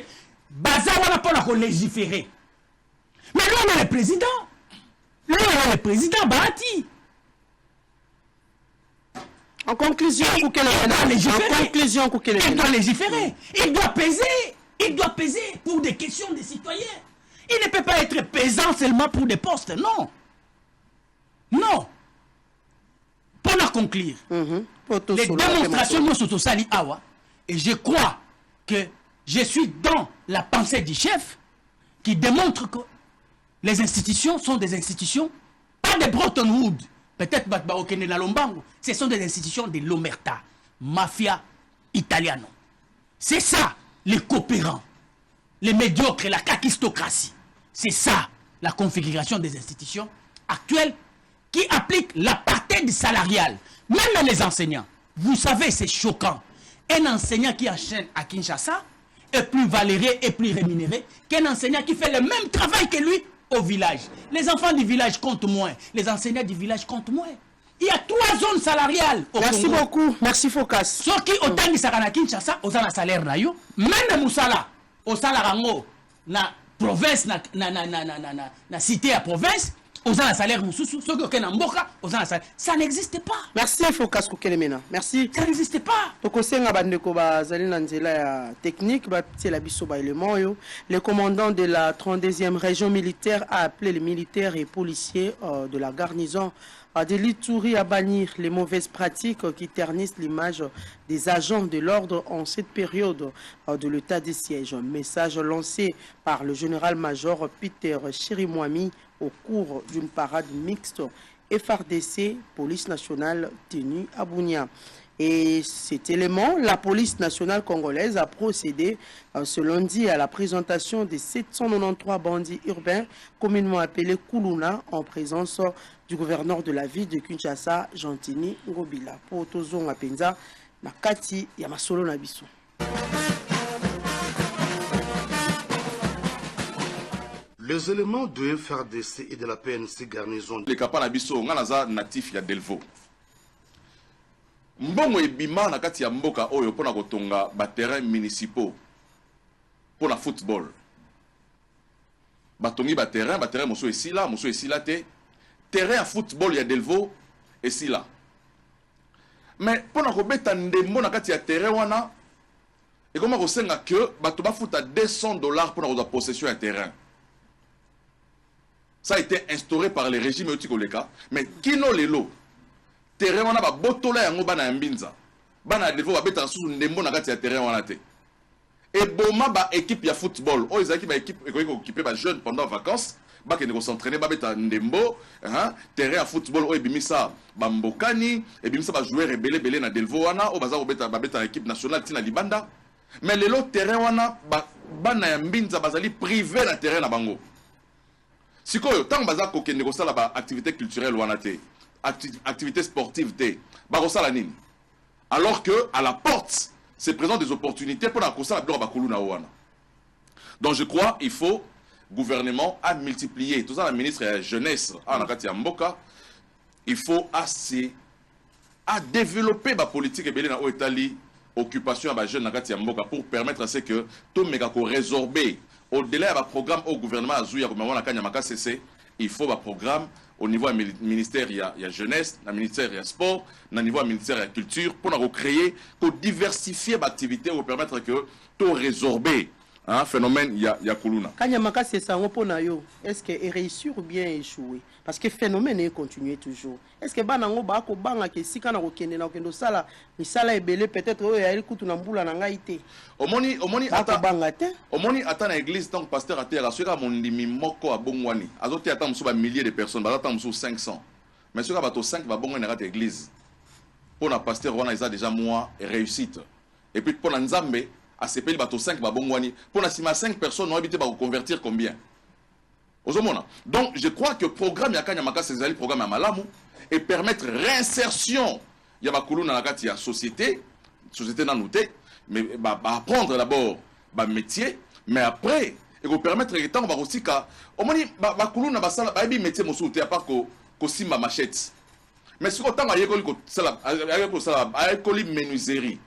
Bazawa n'a pas légiférer. Mais là, on est le président. Là, on est le président Bahati. En conclusion, il doit légiférer. Il doit peser. Il doit peser pour des questions des citoyens. Il ne peut pas être pesant seulement pour des postes. Non. Non. Pour la conclure, les démonstrations nous sont au Sali Awa. Et je crois que je suis dans la pensée du chef qui démontre que les institutions sont des institutions, pas de Bretton Woods. Peut-être ce sont des institutions de l'Omerta, mafia italiano. C'est ça, les coopérants, les médiocres, la kakistocratie. C'est ça, la configuration des institutions actuelles qui appliquent l'apartheid salarial. Même les enseignants, vous savez, c'est choquant. Un enseignant qui enchaîne à Kinshasa est plus valéré et plus rémunéré qu'un enseignant qui fait le même travail que lui au village. Les enfants du village comptent moins. Les enseignants du village comptent moins. Il y a 3 zones salariales au Merci Congo. beaucoup. Merci Focas. Ceux qui ont tant de Kinshasa, ils ont un salaire. Même Moussala, au salaire na province, na cité à province, ils ont un salaire. Ceux qui ont un mboka, ils ont un salaire. Ça n'existe pas. Merci Focas Koukelemena. Merci. Ça n'existe pas. Technique, le commandant de la 32e région militaire a appelé les militaires et policiers de la garnison de l'Ituri à bannir les mauvaises pratiques qui ternissent l'image des agents de l'ordre en cette période de l'état de siège. Un message lancé par le général-major Peter Chirimwami au cours d'une parade mixte FRDC, police nationale tenue à Bunia. Et cet élément, la police nationale congolaise a procédé ce lundi à la présentation des 793 bandits urbains communément appelés Kuluna en présence du gouverneur de la ville de Kinshasa, Gentini Ngobila. Pour Tozon Apenza, Nakati Yamasolo Nabiso. Les éléments de FRDC et de la PNC garnison. Les capas Nabiso, on a natif ya Delvaux. Mbongo ebima na kati ya mboka oyo pona kotonga ba terrain municipaux pona football. Batongi ba terrain moso esila te. Terrain à football ya Delvaux esila. Mais pona ko beta ndembo na kati ya terrain wana et comment ko senga que bato ba futa $200 pona ko possession ya terrain. Ça a été instauré par les régimes otikoleka, mais kino lelo terrain wana ba botola yango bana ya mbinza bana Delvaux ba beta susu ndembo na kati ya terrain wana te et boma ba équipe ya football o ezaki ba équipe ekoki occuper ba jeune pendant vacances ba kende ko s'entraîner ba beta ndembo terrain ya football o ebimisa ba mbokani ebimisa ba joueur ebele na Delvaux wana o baza ko beta équipe nationale tina libanda mais lelo terrain wana bana ya mbinza bazali privé na terrain na bango sikoyo tant baza ko kende ko sala ba activité culturelle wana te activité sportive te bakosala nini alors que à la porte se présentent des opportunités pour la kosala biloko bakulu na wana. Donc je crois il faut gouvernement à multiplier tout ça la ministre de la jeunesse en akati ya mboka il faut à développer ba politique ebele na oetali occupation ba jeune nakati ya mboka pour permettre à ce que tout mega ko résorber au-delà ba programme au gouvernement azuya comme wana kanya makasese il faut un programme au niveau du ministère, il y a jeunesse, le ministère, il y a sport, au niveau du ministère, il y a culture, pour recréer, pour diversifier l'activité, pour permettre que tout résorber un phénomène, il y a Kuluna. Quand Yamaka c'est ça, est-ce qu'il réussir ou bien échouer? Parce que le phénomène est continué toujours. Est-ce que Banango Bako Banga qui si kana okende na okendo sala, mi sala ebele peut-être o ya ikutu na mbula na ngaite. Omoni ata banga te. Omoni ata na église tant pasteur ate la soka mondimi moko a bongwani. Azote ata musu ba milliers de personnes, ba ata musu 500. Mais soka bato 5 ba bongwani na église. Pour na pasteur wana isa déjà moi réussite. Et puis pour na Nzambe à ces pays bateau 5 babongwani pour la 5 personnes ont habité pour convertir combien donc je crois que le programme yakanya makasi ezali programme ya malamu et permettre réinsertion ya bakulu na kati ya société na nouté mais apprendre d'abord métier mais après et vous permettre que tant ba osika omoni bakulu na basala ba bi métier mosuté à part ko simba machette mais si autant ayekoli ko sala ayekoli menuiserie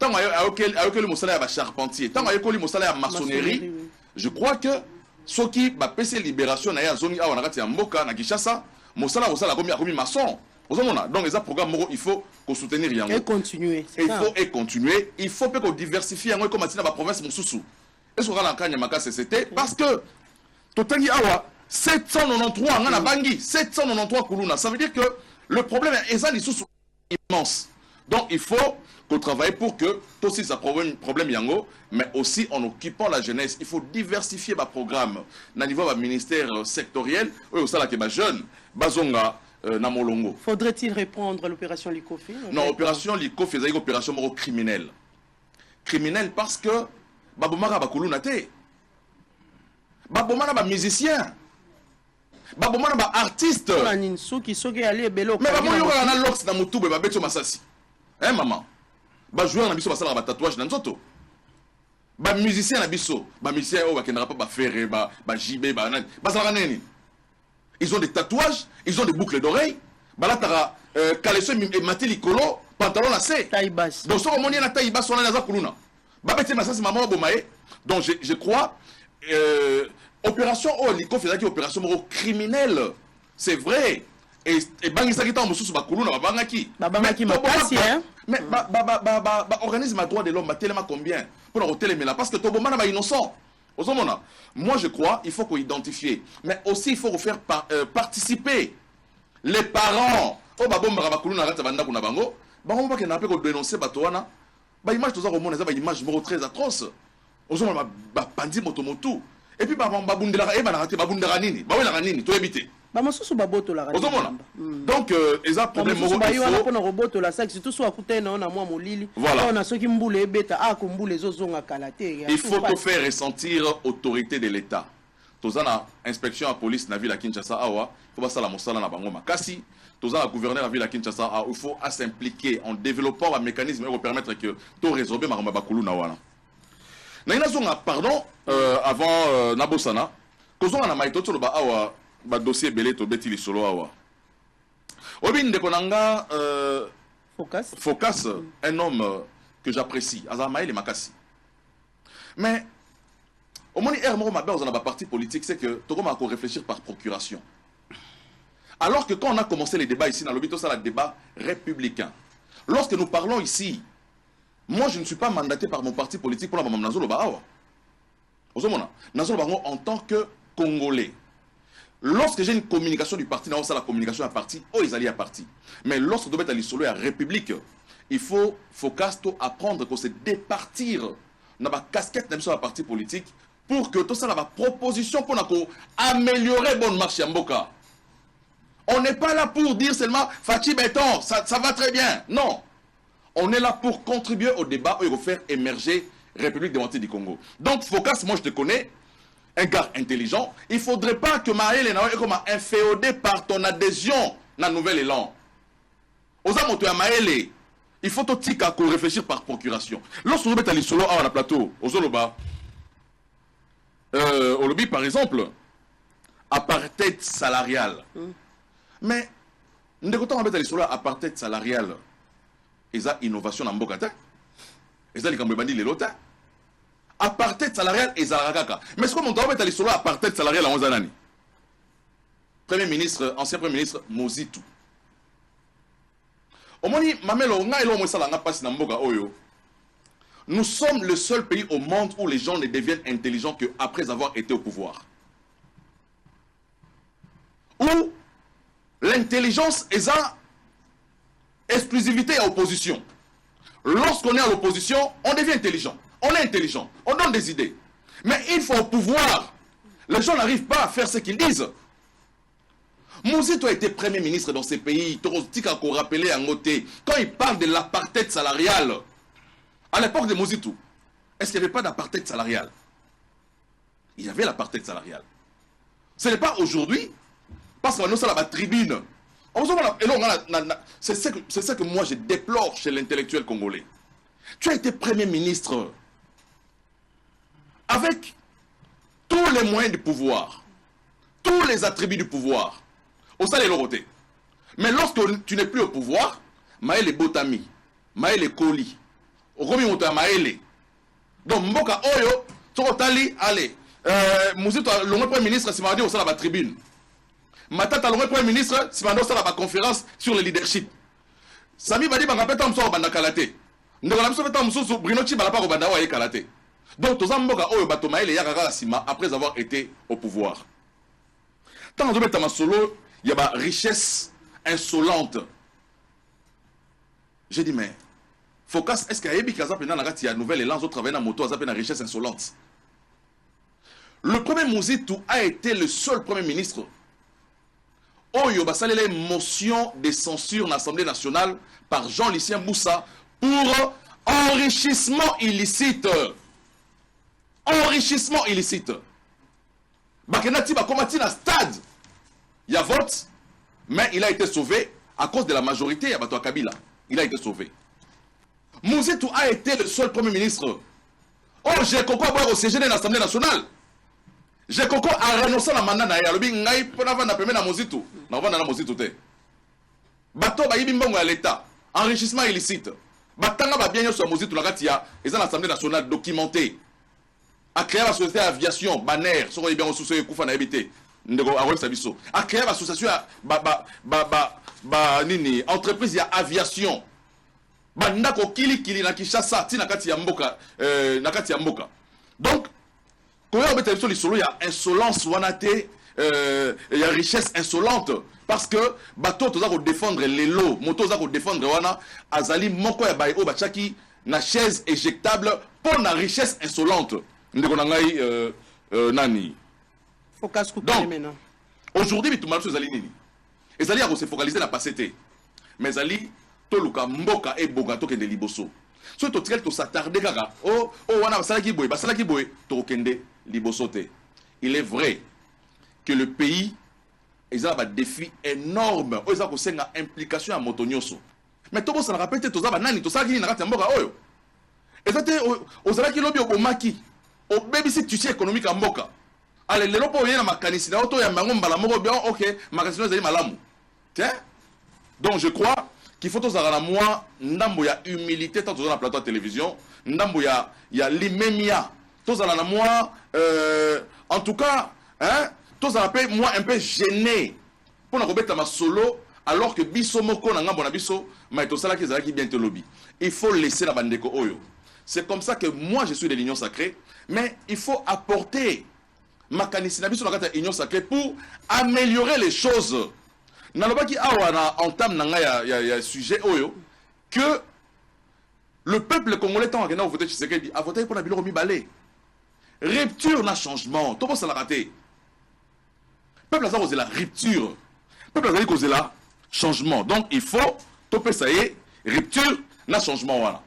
tant ayekoli mosala ya charpentier tant ayekoli mosala ya maçonnerie je crois que ceux qui ba PC libération na ya zone awa na kati ya mboka na Kinshasa mosala komi maçon donc les programmes il faut qu'on soutenir yango et continuer il faut qu'on diversifie yango comme atina ba province mosusu est-ce qu'on a la kanya makase c'était parce que totangi awa 793 ngana bangi 793 kuluna ça veut dire que le problème est immense donc il faut qu'on travaille pour que tout aussi ça problème yango mais aussi en occupant la jeunesse il faut diversifier le programme na niveau du ministère sectoriel ou ça là que ba jeune bazonga na molongo. Faudrait-il répondre à l'opération Likofi? Non, opération Likofi c'est une opération criminelle. Criminelle parce que babomara bakuluna te. Babomara ba musicien. Babomara ba artiste. Na ninsu ki soki aller belo. Mais bamoyo na lox na mutube ba beto masasi. Hein maman. Ba joueur na biso ba sala ba tatouage na nzoto. Ba musicien na biso, ba musicien o ba kendra pas ba faire ba JB ba nani. Ba sala nani. Ils ont des tatouages, ils ont des boucles d'oreilles. Balatara kaleso et mateli kolo, pantalon lacé. Taille basse. Donc so omoni na taille basse on a za kuluna. Ba beti masasi maman bomaye. Donc je crois opération Oliko faisait une opération criminelle. C'est vrai. Et bangisa kita mususu ba kuluna ba bangaki. Ba bangaki makasi hein. Mais organisme à droit de l'homme ba tellement combien pour la téléméla parce que tobomana ba innocent. Moi je crois il faut qu'on identifie mais aussi il faut faire participer les parents au babomba ba kuluna rata banda kuna bango bango ba kenape ko dénoncer bato wana ba image toza ko mona za ba image très atroce. Ozomona ba pandi motomotu et puis ba bundela e ba na rate ba bundela nini ba wela nini to ebité ba mosusu ba boto la rate. Donceza problème mo il faut na roboto la sac surtout so akuta na ona mwa molili on a soki mbule ebeta a ko mbule zozonga kalate. Il faut te faire ressentir autorité de l'État. Tozana inspection à police na ville à Kinshasa awa to ba sala mosala na bango makasi tozana gouverneur à ville à Kinshasa il faut s'impliquer en développant un mécanisme pour permettre que to résorber ma bakulu na wana. Na ina zonga pardon avant Nabosana kozonga na maito to ba awa ba dossier belé to beti li solo awa. Obi ndeko nanga Focas un homme que j'apprécie Azamaï le Makasi. Mais au moment où on a dans la partie politique, c'est que tout le monde a réfléchir par procuration. Alors que quand on a commencé les débats ici dans l'hôpital, c'est le débat républicain. Lorsque nous parlons ici, moi je ne suis pas mandaté par mon parti politique pour la Maman Nazolo Bahawa. En tant que Congolais. Lorsque j'ai une communication du parti, c'est la communication à parti, ils allaient à parti. Mais lorsque nous sommes à la République, il faut apprendre qu'on se départir dans la casquette de la parti politique pour que tout ça la proposition pour améliorer bonne marche à Mboka. On n'est pas là pour dire seulement Fatih Béton, ça va très bien. Non. On est là pour contribuer au débat et faire émerger la République démocratique du Congo. Donc, Focas, moi je te connais, un gars intelligent. Il ne faudrait pas que Maël est comme inféodé par ton adhésion dans le nouvel élan. Il faut que réfléchir par procuration. Lorsque vous mettez les solos à la plateau, aux Zoloba, au lobby par exemple, apartheid salarial. Mais, nous devons mettre les solos apartheid salarial. Et ça, innovation dans Mbokata. Et ça, les Kambébandi, les lotas. Apartheid salarial et Zarakaka. Mais est-ce qu'on doit mettre les solos apartheid salarial en Ozanani? Premier ministre, ancien Premier ministre Mozitu. Omoni mamelo nga elo mo sala nga passe na mboka oyo. Nous sommes le seul pays au monde où les gens ne deviennent intelligents qu'après avoir été au pouvoir. Où l'intelligence est à exclusivité à l'opposition. Lorsqu'on est à l'opposition, on devient intelligent. On est intelligent, on donne des idées. Mais une fois au pouvoir, les gens n'arrivent pas à faire ce qu'ils disent. Mouzito a été Premier ministre dans ces pays. Torostika qu'on rappelait à Ngoté. Quand il parle de l'apartheid salarial, à l'époque de Mouzito, est-ce qu'il n'y avait pas d'apartheid salarial? Il y avait l'apartheid salarial. Ce n'est pas aujourd'hui, parce qu'on a la tribune. C'est ça que moi je déplore chez l'intellectuel congolais. Tu as été Premier ministre avec tous les moyens du pouvoir, tous les attributs du pouvoir. Au salaire l'oroté. Mais lorsque tu n'es plus au pouvoir, Maël est Botami, Maël est Koli, Romi Mouta Maël. Donc Mboka Oyo, Torotali, allez, Mouzito, le Premier ministre, c'est mardi au salaire la tribune. Matata, le Premier ministre, c'est mardi au salaire la conférence sur le leadership. Sami Badi Bangapeta Mso Banda Kalate. Ndonga Mso Beta Mso Bruno Chi Balapa Banda Wa Kalate. Donc Tozam Mboka Oyo Bato Maël et Yakara Sima après avoir été au pouvoir. Tant que tu as solo, il y a une richesse insolente. J'ai dit, mais, Focus, est-ce qu'il y a une nouvelle élan, autres travaillent dans la moto, une richesse insolente? Le premier Mozitu a été le seul premier ministre. Oh, il y a une motion de censure dans l'Assemblée nationale par Jean-Lucien Moussa pour enrichissement illicite. Enrichissement illicite. Bakenati Bakomati dans le stade. Il y a vote, mais il a été sauvé à cause de la majorité. Il y a Bato Kabila. Il a été sauvé. Mouzito a été le seul premier ministre. Oh, j'ai Koko à au siège de l'Assemblée nationale. J'ai Koko a renoncé à la mandat. Il y a le bin ngai pour avoir na permis na Mouzito. Na vendre na Mouzito te. Bato ba yibi mbongo à l'État. Enrichissement illicite. Batanga ba bien sur Mouzito la gatia. Ils ont l'Assemblée nationale documentée. A créé la société d'aviation, Banner, sur les biens ressources et Koufa na habité. A créé l'association entreprise ya aviation. Bandako kili na Kinshasa ti nakati ya mboka Donc koya obeta lisolo ya insolence wanate ya richesse insolente parce que bateau toza ko défendre les lots, moto za ko défendre wana azali moko ya bayo bachaki na chaise éjectable pour la richesse insolente. Ndeko na ngai nani donc, aujourd'hui, tout le monde se nini. Et ça se focaliser la passé. Mais Zali, Toluka, Mboka et Bogato qui est de Liboso. Si tu as s'attarder, wana basalaki boy, Tokende Liboso te. Il est vrai que le pays a un défi énorme. Il a une implication à Motonyoso. Mais tout le monde se rappelle que tu as nani, tu as dit Mboka oyo. Et ça, tu as dit lobby au Maki, au baby situation économique à Mboka. Allez, les lopo yena makanisi na auto ya mango mbala moko bien OK, makanisi zali malamu. Tiens. Donc je crois qu'il faut tous avoir moi ndambo ya humilité tant dans la plateau de télévision, ndambo ya limemia. Tous avoir moi en tout cas, hein, tous avoir moi un peu gêné pour na kobeta ma solo alors que biso moko na ngambo na biso ma to sala ki zala ki bien te lobby. Il faut laisser la bandeko oyo. C'est comme ça que moi je suis de l'union sacrée, mais il faut apporter union sacrée pour améliorer les choses. Nalobaki awana entame nanga ya sujet oyo que le peuple congolais tant que na voté Tshisekedi a voté pour la biloko mi balé. Rupture na changement. Tout ça l'a raté. Peuple a causé la rupture. Peuple a causé la changement. Donc il faut topé ça y est rupture na changement wana.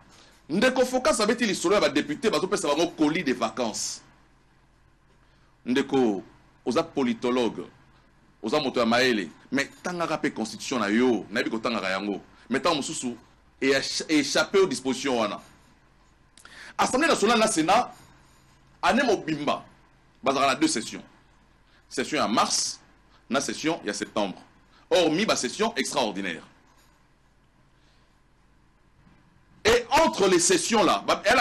Ndeko focus avec les solo ba député ba topé ça ba colis de vacances. Ndeko, aux politologues, aux moto ya maele, mais tangaka pe constitution na yo, na bi ko tangaka yango. Mais tant mususu et échapper aux dispositions wana. Assemblée nationale na Sénat, année mobimba, bazara na deux sessions. Session en mars, na session il y a septembre. Hormis ba session extraordinaire. Et entre les sessions là, il y a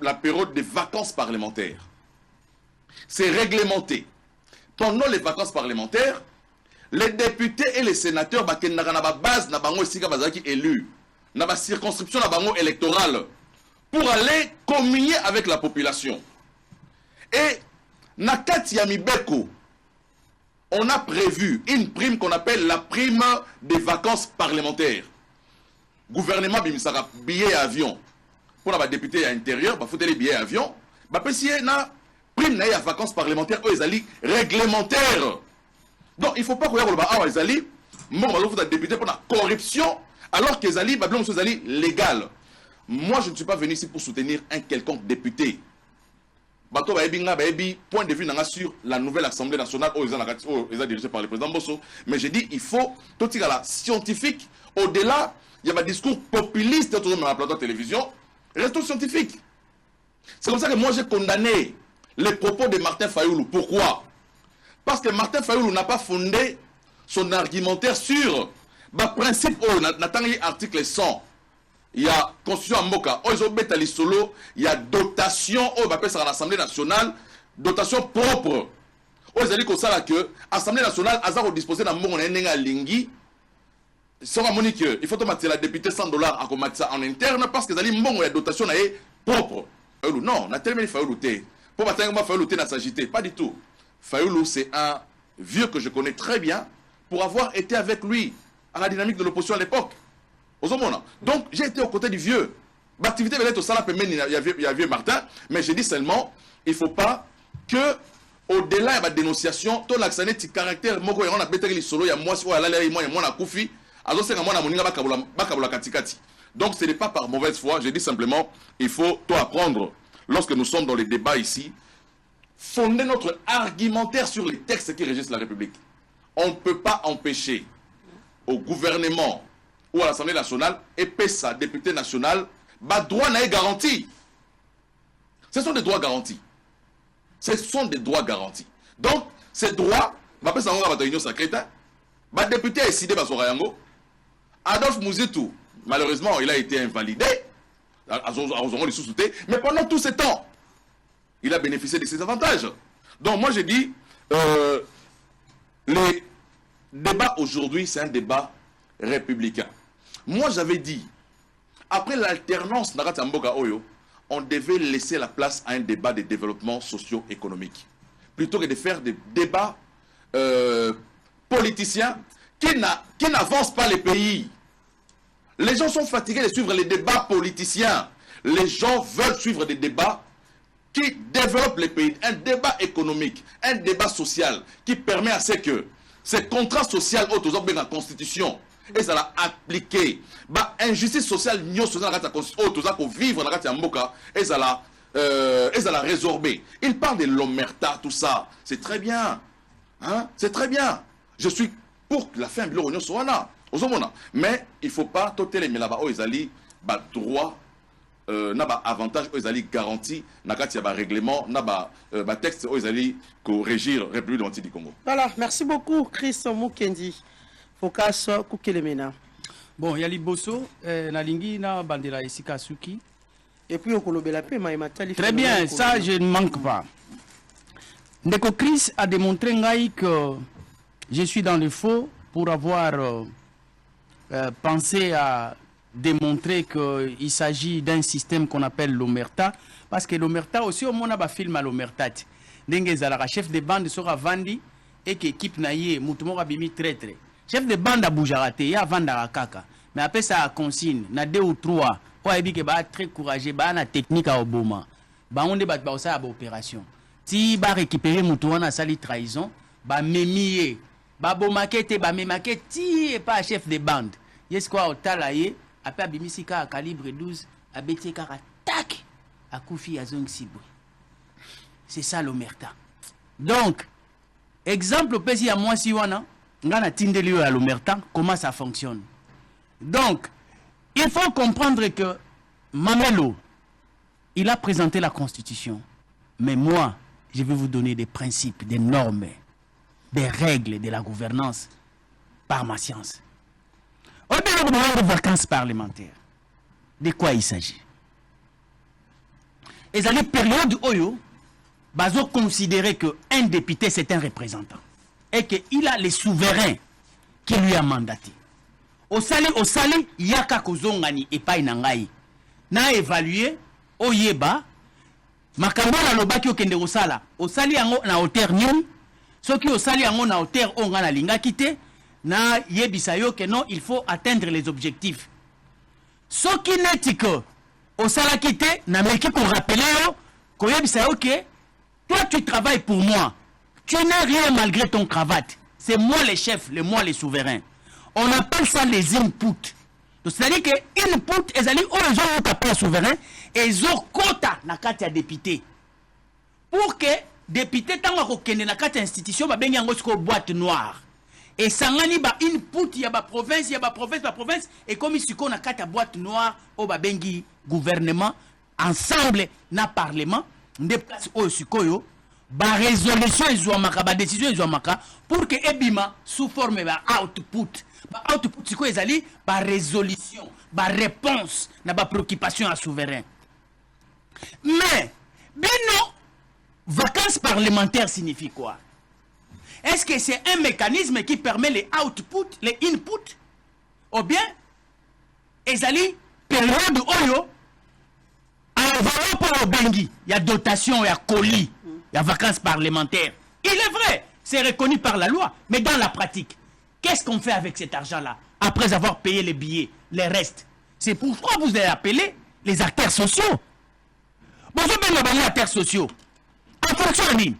la période des vacances parlementaires. C'est réglementé. Pendant les vacances parlementaires, les députés et les sénateurs bakendaka na ba base na bango esika bazalaki élu na ba circonscription na bango électorale pour aller communier avec la population. Et na kati ya mibeko on a prévu une prime qu'on appelle la prime des vacances parlementaires. Gouvernement bimisaka billet avion pour les députés à l'intérieur, il faut les billets avion. Si il y a prime na vacances parlementaires, ils allaient réglementaires. Donc il ne faut pas que les allaient députés pour la corruption, alors qu'ils allaient légal. Moi, je ne suis pas venu ici pour soutenir un quelconque député. Point de vue sur la nouvelle Assemblée nationale dirigée par le président Bosso. Mais j'ai dit, il faut, tout ce qui est scientifique, au-delà, il y a un discours populiste sur la plateau de télévision, restons scientifiques. C'est comme ça que moi j'ai condamné les propos de Martin Fayoulou. Pourquoi? Parce que Martin Fayoulou n'a pas fondé son argumentaire sur le principe, article 100. Il y a constitution en Moka, il y a dotation à l'Assemblée nationale, dotation propre. L'Assemblée nationale a disposé d'un monde lingi. Il faut que la députée $100 à en interne parce que la dotation est propre. Non, on a tellement Fayoulou. Pour Fayoulou n'a s'agité. Pas du tout. Fayoulou, c'est un vieux que je connais très bien pour avoir été avec lui à la dynamique de l'opposition à l'époque. Donc, j'ai été aux côtés du vieux. L'activité va être au salaire, il y a vieux Martin, mais j'ai dit seulement, il ne faut pas que, au-delà de la dénonciation, tout l'accès de caractère, on a bété les solos, il y a moi, il y a moi, Koufi, donc, ce n'est pas par mauvaise foi, j'ai dit simplement, il faut tout apprendre. Lorsque nous sommes dans les débats ici, fonder notre argumentaire sur les textes qui régissent la République. On ne peut pas empêcher au gouvernement ou à l'Assemblée nationale, et PESA, député national, droit n'est garanti. Ce sont des droits garantis. Ce sont des droits garantis. Donc, ces droits, PESA a une réunion secrète, député a décidé par son rayango. Adolphe Mouzetou, malheureusement, il a été invalidé, mais pendant tout ce temps, il a bénéficié de ses avantages. Donc, moi, j'ai dit, les débats aujourd'hui, c'est un débat républicain. Moi, j'avais dit, après l'alternance on devait laisser la place à un débat de développement socio-économique. Plutôt que de faire des débats politiciens qui n'avancent pas les pays. Les gens sont fatigués de suivre les débats politiciens. Les gens veulent suivre des débats qui développent les pays. Un débat économique, un débat social qui permet à ce que ces contrats sociaux autour de la Constitution et ça l'a appliqué. Injustice sociale, autour vivre dans la Mboka et ça l'a résorbé. Il parle de l'omerta, tout ça. C'est très bien. Hein? C'est très bien. Je suis pour la fin de l'Union Soana. Mais il ne faut pas toter les là-bas. Ils ont droit, avantage, ils ont garanti, ils ont règlement, ils ont texte, ils ont régir la République du Congo. Voilà, merci beaucoup, Chris Mukendi. Focus Kukelemena. Bon, il y a Liboso, Nalingi, na Bandela Esika Suki. Et puis, au Kolobela Pe, Maïmatali. Très bien, ça, je ne manque pas. Ndeko Chris a démontré que je suis dans le faux pour avoir pensé à démontrer qu'il s'agit d'un système qu'on appelle l'Omerta. Parce que l'Omerta aussi, au monde a film à l'Omerta. Dengue Zalara, chef de bande sera Vandi et que l'équipe Naye, Moutoumora Bimi très très. Chef de bande à Boujarate, il y a Vanda Kaka. Mais après ça, consigne, na 2 ou 3. Pour dire que bah très courageux, bah na technique à Obama. Bah on débat bah ça à opération. Si bah récupérer Moutouana sali trahison, bah mémier, bah bon maquette, bah me maquette, ti pas chef de bande. Yes quoi au talaye, après bimisika à calibre 12, à BTK attaque à Koufi à Zong Sibou. C'est ça l'omerta. Donc, exemple pesi à moi si wana, ngana tindeli à l'omerta, comment ça fonctionne. Donc, il faut comprendre que Mamelo, il a présenté la Constitution. Mais moi, je vais vous donner des principes, des normes, des règles de la gouvernance par ma science. Au-delà de vacances parlementaires, de quoi il s'agit? Et dans les périodes où bazo considérer qu'un député c'est un représentant. est qu'il a les souverains qui lui a mandaté. Osali, yaka kozongani epai nangai. Na évalué, oyeba, makambo na lobaki okende osala. Osali yango na hauteur nini, soki osali yango na hauteur onga na linga kite, na yebisa yo que non, il faut atteindre les objectifs. Soki netiko, osala kite, na meki ko rappeler yo, ko yebisa yo que toi tu travailles pour moi. Tu n'as rien malgré ton cravate. C'est moi les chefs, moi les souverains. On appelle ça les inputs. C'est-à-dire que input, ils allaient aux appels souverains et ils ont quota na carte député. Pour que député tant que na carte institution ba bengi yango ko boîte noire. Et sangani ba input ya ba province, et comme ici qu'on a carte boîte noire au ba bengi gouvernement ensemble na parlement, des places au sikoyo. Ba résolution ezwamaka ba décision ezwamaka pour que ebima sous forme ba output siko ezali ba résolution ba réponse na ba préoccupation à souverain. Mais bino vacances parlementaires signifie quoi? Est-ce que c'est un mécanisme qui permet les outputs, les inputs, ou bien ezali période oyo enveloppe au bengi, il y a dotation, il y a colis. Il y a vacances parlementaires. Il est vrai, c'est reconnu par la loi. Mais dans la pratique, qu'est-ce qu'on fait avec cet argent-là? Après avoir payé les billets, les restes. C'est pourquoi vous avez appelé les acteurs sociaux. Bonjour, les acteurs sociaux. En fonction de nous.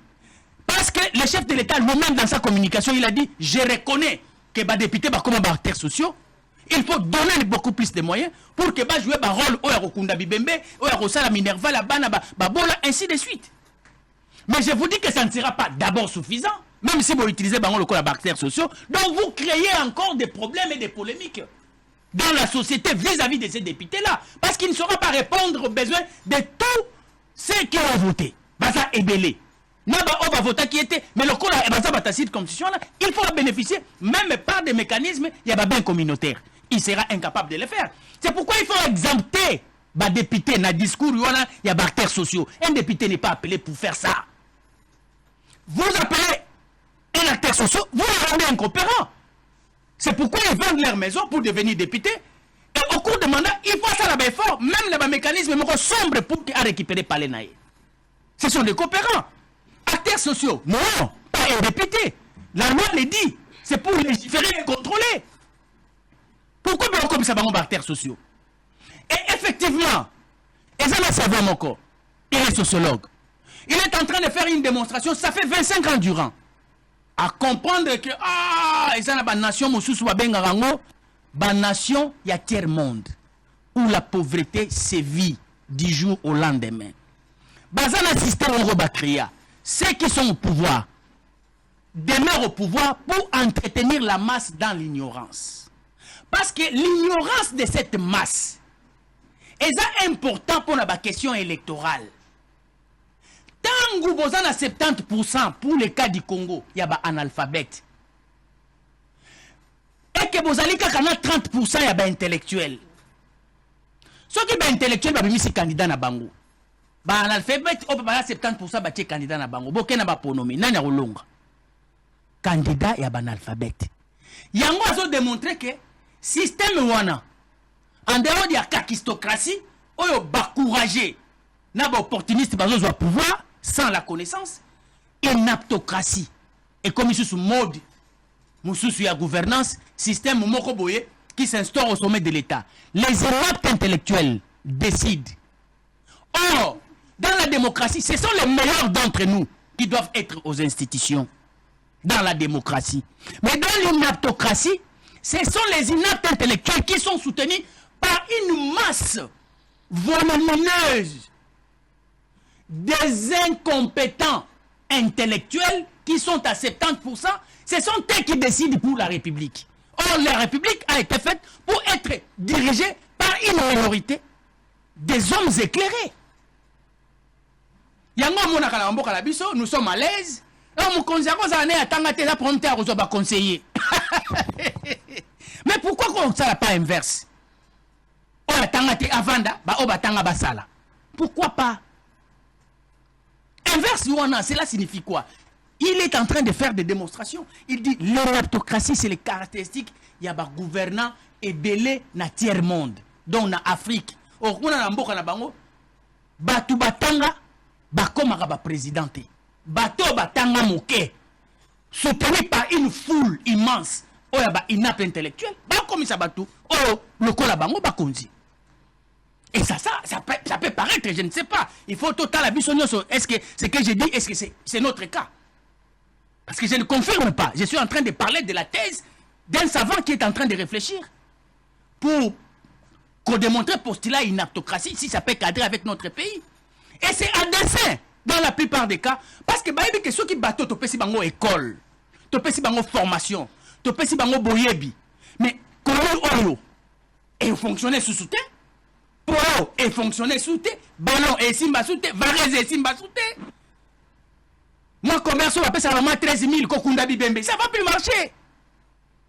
Parce que le chef de l'État, lui-même, dans sa communication, il a dit, je reconnais que les députés sont comme des acteurs sociaux. Il faut donner beaucoup plus de moyens pour que jouer un rôle au Yarokunda Bibembe, au Yarosala Minerva, la Bana, Babola, ainsi de suite. Mais je vous dis que ça ne sera pas d'abord suffisant, même si vous utilisez le acteurs sociaux, donc vous créez encore des problèmes et des polémiques dans la société vis-à-vis de ces députés-là, parce qu'ils ne sauront pas répondre aux besoins de tous ceux qui ont voté. Baza Ebele. Naba Oba Vota qui était, mais le col Baza Batacide Constitution, il faut bénéficier même par des mécanismes, il y a bien communautaire. Il sera incapable de le faire. C'est pourquoi il faut exempter les députés dans le discours, il y a des acteurs sociaux. Un député n'est pas appelé pour faire ça. Vous appelez un acteur social, vous le rendez incoopérant. C'est pourquoi ils vendent leur maison pour devenir députés. Et au cours de mandat, il faut ça là-bas fort. Même les mécanismes sombres pour récupérer par les naïfs. Ce sont des coopérants. Acteurs sociaux, non, pas un député. La loi le dit. C'est pour légiférer et contrôler. Pourquoi on comme ça, on acteurs sociaux? Et effectivement, Ezana Savon Moko, il est sociologue. Il est en train de faire une démonstration, ça fait 25 ans durant, à comprendre que, il y a une nation, une nation, il y a tiers-monde, où la pauvreté sévit du jour au lendemain. Bazan un système Eurobacria, ceux qui sont au pouvoir, demeurent au pouvoir pour entretenir la masse dans l'ignorance. Parce que l'ignorance de cette masse est important pour la question électorale. Tant que vous avez 70% pour le cas du Congo, il y a des analphabètes. Et que vous avez 30%, il y a des intellectuels. Ceux qui sont intellectuels, ils sont candidats à Bango. Les analphabètes, ils ont 70% de candidats à Bango. Ils sont pronommés. Ils sont candidats et analphabètes. Ils ont démontré que le système wana, en dehors de la kakistocratie, ils ont encouragé les opportunistes au pouvoir sans la connaissance, inaptocratie. Et comme ils sont mode, il y a gouvernance, système mokoboye qui s'instaure au sommet de l'État. Les inaptes intellectuels décident. Or, dans la démocratie, ce sont les meilleurs d'entre nous qui doivent être aux institutions. Dans la démocratie. Mais dans l'inaptocratie, ce sont les inaptes intellectuels qui sont soutenus par une masse volumineuse des incompétents intellectuels qui sont à 70%, ce sont eux qui décident pour la République. Or, la République a été faite pour être dirigée par une minorité des hommes éclairés. Nous sommes à l'aise. Mais pourquoi on ne sera pas inverse? Pourquoi pas? Inverse, cela signifie quoi? Il est en train de faire des démonstrations. Il dit l'inaptocratie, c'est les caractéristiques. Il y a des gouvernants et belé na tiers-monde, donc na Afrique. Or, on a un mboka na bango, batu batanga, bakomaka ba présidenté. Bato batanga moke, soutenu par une foule immense. Oh, y a ba inapte intellectuel. Bakomisa batu, oh, le kola bango bakonzi. Et ça peut paraître, je ne sais pas. Il faut total abisso. Est-ce que ce que j'ai dit, est-ce que c'est notre cas? Parce que je ne confirme pas. Je suis en train de parler de la thèse d'un savant qui est en train de réfléchir pour qu'on démontre postulat inaptocratie si ça peut cadrer avec notre pays. Et c'est à dessein dans la plupart des cas. Parce que que ceux qui battent, tu peux si bango école, tu peux si bango formation, tu peux si bango boyebi. Mais comment et fonctionner sous soutien? Polo et fonctionner sous soutien, ballon et simba sous soutien, varese et simba sous soutien. Moi, commerce, on appelle ça vraiment 13 000 kokunda bibembe. Ça va plus marcher.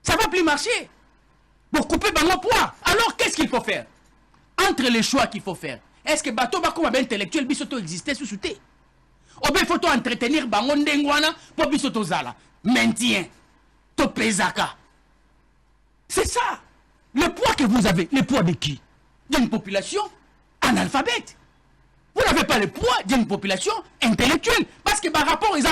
Ça va plus marcher. Pour couper bango poids. Alors, qu'est-ce qu'il faut faire? Entre les choix qu'il faut faire, est-ce que bateau comme intellectuel bisoto existait sous soutien? Ou bien il faut entretenir bango ndengwana pour bisoto zala. Maintien. To pesaka. C'est ça. Le poids que vous avez, le poids de qui? D'une population analphabète. Vous n'avez pas le poids d'une population intellectuelle. Parce que par rapport aux gens,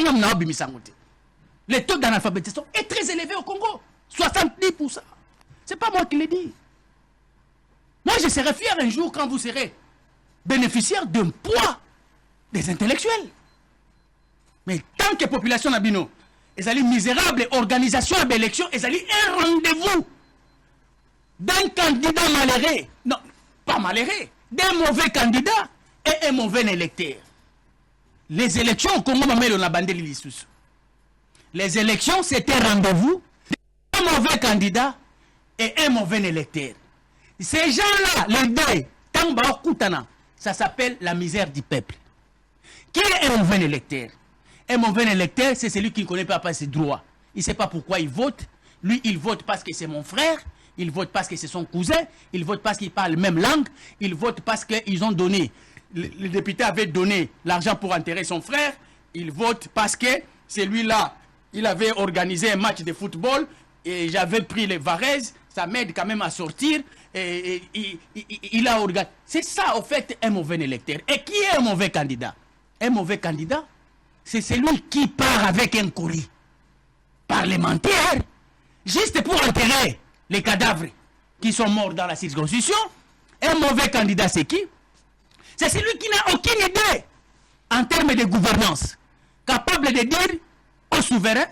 les taux d'analphabétisme est très élevé au Congo. 70%. Ce n'est pas moi qui l'ai dit. Moi, je serai fier un jour quand vous serez bénéficiaire d'un poids des intellectuels. Mais tant que la population nabino, ils allaient misérable, organisation à l'élection, ils allaient un rendez-vous d'un candidat malheureux. Non, pas malheureux, d'un mauvais candidat et un mauvais électeur. Les élections au Congo, les élections, c'est un rendez-vous d'un mauvais candidat et un mauvais électeur. Ces gens-là, les deux, ça s'appelle la misère du peuple. Qui est un mauvais électeur? Un mauvais électeur, c'est celui qui ne connaît pas ses droits. Il ne sait pas pourquoi il vote. Lui, il vote parce que c'est mon frère. Il vote parce que c'est son cousin. Il vote parce qu'il parle la même langue. Il vote parce qu'ils ont donné. Le député avait donné l'argent pour enterrer son frère. Il vote parce que celui-là, il avait organisé un match de football. Et j'avais pris les varaises. Ça m'aide quand même à sortir. Et il a organisé. C'est ça, au fait, un mauvais électeur. Et qui est un mauvais candidat? Un mauvais candidat, c'est celui qui part avec un courrier parlementaire juste pour enterrer les cadavres qui sont morts dans la circonscription. Un mauvais candidat, c'est qui? C'est celui qui n'a aucune idée en termes de gouvernance, capable de dire au souverain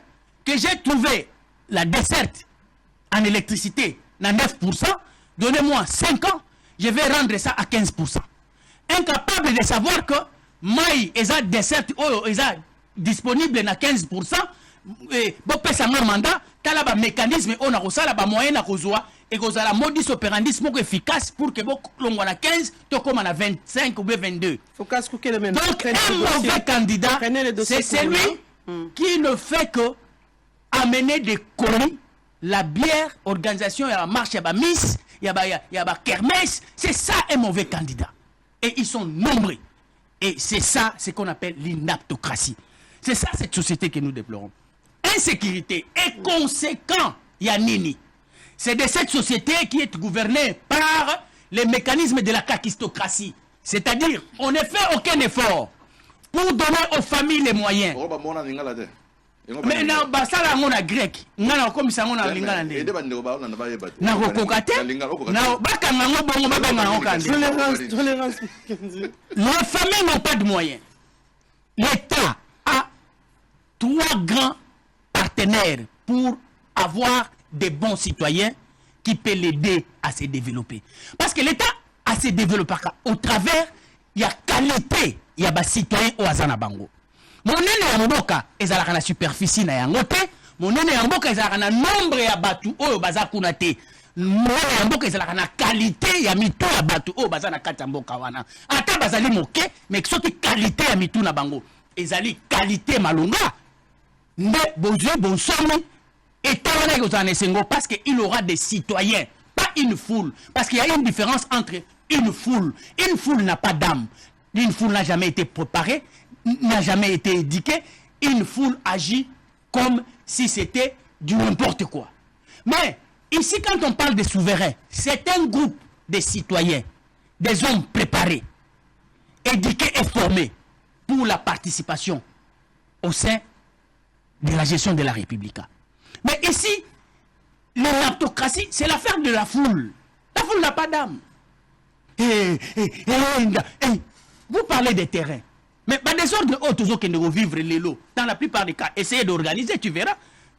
que j'ai trouvé la desserte en électricité à 9%, donnez-moi 5 ans, je vais rendre ça à 15%. Incapable de savoir que maï est desserte est disponible à 15%, et bon, ça un mandat, tu as un mécanisme, on a un moyen à causer, et qu'on a la modus operandi efficace pour que l'on a 15, tu comme on a 25 ou 22. Donc, un mauvais candidat, c'est celui qui ne fait que amener des colis, la bière, organisation, il y a la marche, il y a la miss, il y a la kermesse. C'est ça un mauvais candidat. Et ils sont nombreux. Et c'est ça ce qu'on appelle l'inaptocratie. C'est ça cette société que nous déplorons. Insécurité et conséquent, Yanini. C'est de cette société qui est gouvernée par les mécanismes de la kakistocratie. C'est-à-dire, on ne fait aucun effort pour donner aux familles les moyens. Mais na basala ngona grec ngana ko misa ngona lingana nde na ko kokate na baka ngo bongo baba ngo kande tolérance. Les familles n'ont pas de moyens. L'État a 3 grands partenaires pour avoir des bons citoyens qui peuvent l'aider à se développer. Parce que l'État a se développé au travers il y a qualité, il y a des citoyens au Azana Bango. Mon nene ya mboka ezalaka na superficie na yango te, mon nene ya mboka ezalaka na nombre ya batu oyo baza kuna te. Mon nene ya mboka ezalaka na qualité ya mitu ya batu oyo baza na kati ya mboka wana. Ata bazali moke, mais soki qualité ya mitu na bango ezali qualité malonga. Nde bozwe bonsomi eta wana kozana esengo parce que il aura des citoyens, pas une foule, parce qu'il y a une différence entre une foule. Une foule n'a pas d'âme. Une foule n'a jamais été préparée, n'a jamais été éduqué. une foule agit comme si c'était du n'importe quoi. Mais ici, quand on parle de souverains, c'est un groupe de citoyens, des hommes préparés, éduqués et formés pour la participation au sein de la gestion de la République. Mais ici, l'autocratie, c'est l'affaire de la foule. La foule n'a pas d'âme. Vous parlez des terrains. Mais des ordres autres qui ne vivre les lots, dans la plupart des cas, essayez d'organiser, tu verras.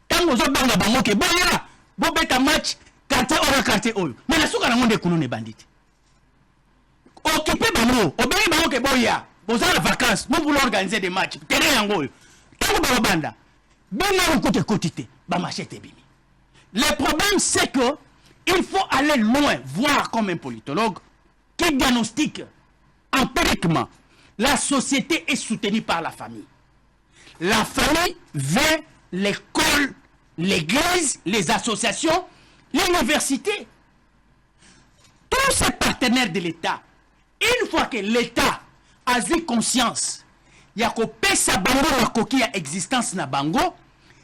Tant que vous avez un match, quartier ou quartier oyo. Mais la souka na monde kulu ne bandit. Occupez bango, obéi bango ke boya. Vous avez la vacances, vous voulez organiser des matchs. Terrain yango oyo. Tant que vous banda. Bina on côté quotité, ba machete bimi. Le problème c'est que il faut aller loin, voir comme un politologue qui diagnostique empiriquement. La société est soutenue par la famille. La famille vers l'école, l'église, les associations, l'université. Tous ces partenaires de l'État, une fois que l'État a eu conscience, il y a sa bango la coquille à existence na bango,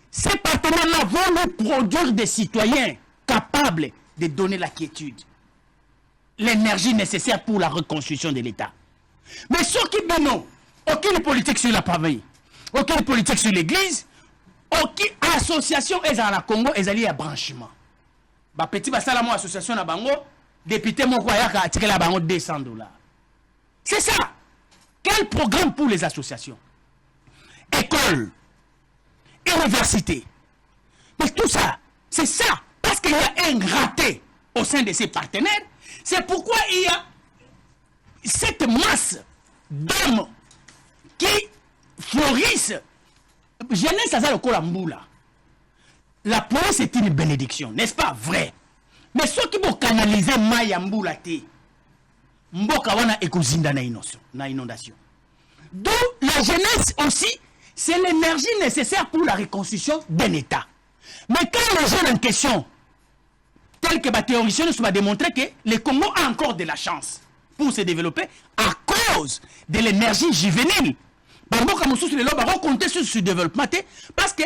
ces partenaires-là vont nous produire des citoyens capables de donner la quiétude, l'énergie nécessaire pour la reconstruction de l'État. Mais ceux qui non, aucune politique sur la famille, aucune politique sur l'église, aucune association est dans la Congo, est alliée à branchement. Bah petit basalamo association na bango, député mon quoi yaka attirer la bango $200. C'est ça. Quel programme pour les associations? École, université. Mais tout ça, c'est ça. Parce qu'il y a un raté au sein de ces partenaires. C'est pourquoi il y a cette masse d'hommes qui florissent. Jeunesse à le Kolamboula. La police est une bénédiction, n'est-ce pas vrai? Mais ceux qui vont canaliser Mayamboula te, Mboka wana ekozinda na inondation. D'où la jeunesse aussi, c'est l'énergie nécessaire pour la reconstruction d'un État. Mais quand les jeunes en question, tels que les théoriciens nous ont démontré que le Congo a encore de la chance pour se développer à cause de l'énergie juvénile. Bamboka mosusu lelo ba compter sur ce développement parce que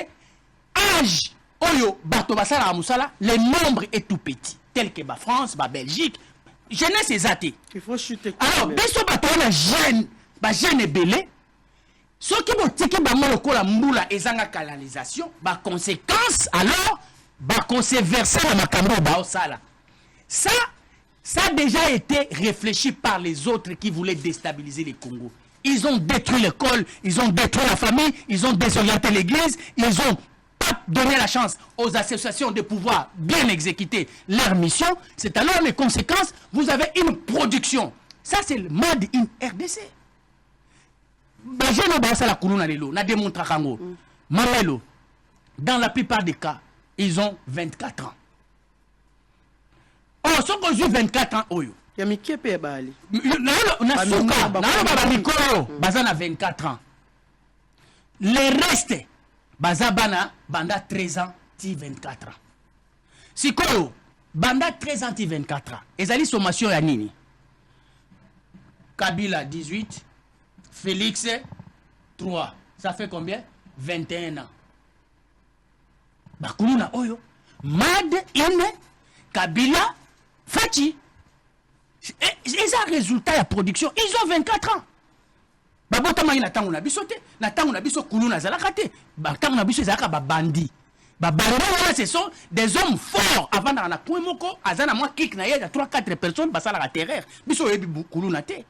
âge oyo bato basala a musala, le nombre est tout petit, tel que la France, la Belgique, jeunesse ezate. Il faut chuter. Alors, beso bato na jeune, ba jeune belé, ceux qui vont tiki ba moloko la mbula ezanga canalisation, ba conséquence alors ba conséverser la makambo ba osala. Ça a déjà été réfléchi par les autres qui voulaient déstabiliser le Congo. Ils ont détruit l'école, ils ont détruit la famille, ils ont désorienté l'église, ils ont pas donné la chance aux associations de pouvoir bien exécuter leur mission. C'est alors les conséquences, vous avez une production. Ça c'est le mode in RDC. Dans la plupart des cas, ils ont 24 ans. Oh, ceux qui ont 24 ans, oyo. Il y a Mickey et Bali. Na 24 ans. Les restes, Bazabana, Banda 13 ans, 24 ans. Si quoi, Banda 13 ans, 24 ans. Et ali sommation ya nini? Kabila 18, Félix 3. Ça fait combien? 21 ans. Bakuluna oyo. Mad in Kabila Fati. Et ça résultat de la production, ils ont 24 ans. Babotama ina tangu na biso te, na tangu na biso kuluna zalaka te. Ba tangu na biso zalaka ba bandi. Ba bandi ce sont des hommes forts avant dans la point moko, azana moi clic na ya 3-4 personnes basala la terreur. Biso yebi kuluna te.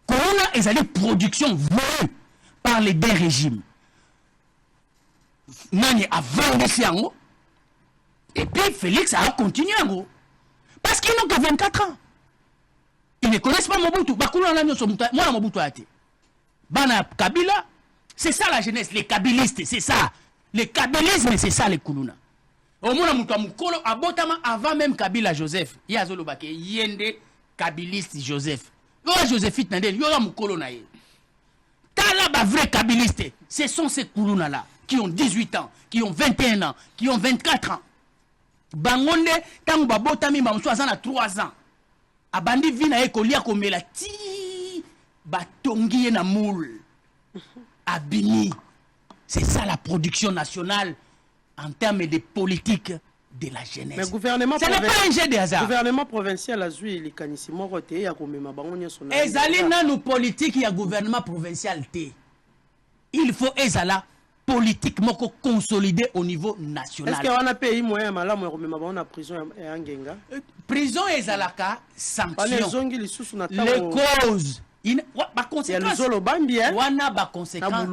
Kuluna ezali production voulue par les deux régimes. Nani a vendu yango. Et puis Félix a continué yango. Parce qu'ils n'ont que 24 ans. Ils ne connaissent pas Mobutu. Moi, Mobutu a été. Bana Kabila, c'est ça la jeunesse, les kabilistes, c'est ça. Le kabilisme, c'est ça les Kuluna. Au moins, avant même Kabila Joseph, il y a Zolobake, Yende kabiliste Joseph. Il y a Joséphine Nandel, il y a Moukolo Naye. Talaba vrai kabiliste, ce sont ces Kuluna là, qui ont 18 ans, qui ont 21 ans, qui ont 24 ans. Bangonde tangu babotami bamusu na 3 ans abandi vina ekolia komela ti batongi na moule abini C'est ça la production nationale en termes de politique de la jeunesse. Mais gouvernement ce n'est pas un jeu de hasard. Gouvernement provincial a joué les canissimos rotés à Komema Bangonia son. Ezali nanu politique ya gouvernement provincial té. Il faut ezala politique moko consolidé au niveau national. Est-ce qu'on a payé moyen malamu ya Komema Bangonia prison ya Ngenga? Prison ezalaka sanction. Les causes. Ba conséquence. Wana ba conséquence.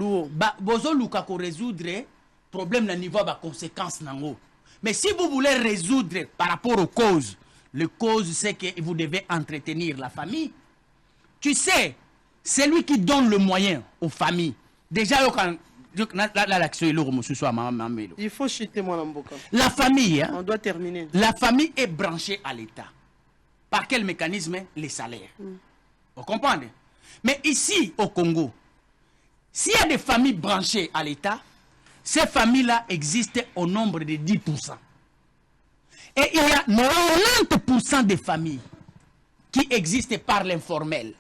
Bozo luka ko résoudre problème na niveau ba conséquence nango. Mais si vous voulez résoudre par rapport aux causes, les causes c'est que vous devez entretenir la famille. Tu sais, c'est lui qui donne le moyen aux familles. Déjà, il faut chuter mon amboka. La famille, hein, on doit terminer. La famille est branchée à l'État. Par quel mécanisme? Les salaires. Vous comprenez? Mais ici, au Congo, s'il y a des familles branchées à l'État, ces familles-là existent au nombre de 10%. Et il y a 90% des familles qui existent par l'informel.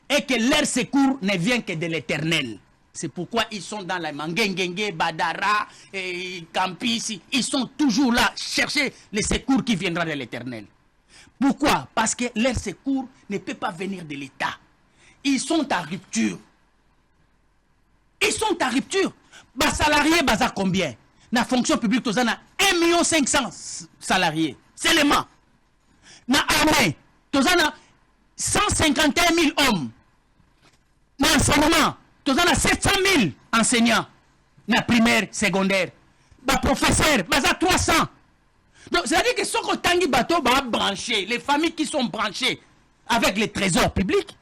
Et que leur secours ne vient que de l'éternel. C'est pourquoi ils sont dans la Mangengenge, Badara, et Campis. Ils sont toujours là, chercher les secours qui viendront de l'éternel. Pourquoi? Parce que leur secours ne peut pas venir de l'État. Ils sont à rupture. Ils sont à rupture. Bas salariés, bas combien? Na fonction publique, tu as 1 500 000 salariés. C'est le man. Na armée, tu as 151 000 hommes. Na enseignement, tu as 700 000 enseignants. Na primaire, secondaire. Bas professeurs, bas 300. Donc, c'est-à-dire que ce que Tanguy Bateau va brancher, les familles qui sont branchées avec les trésors publics,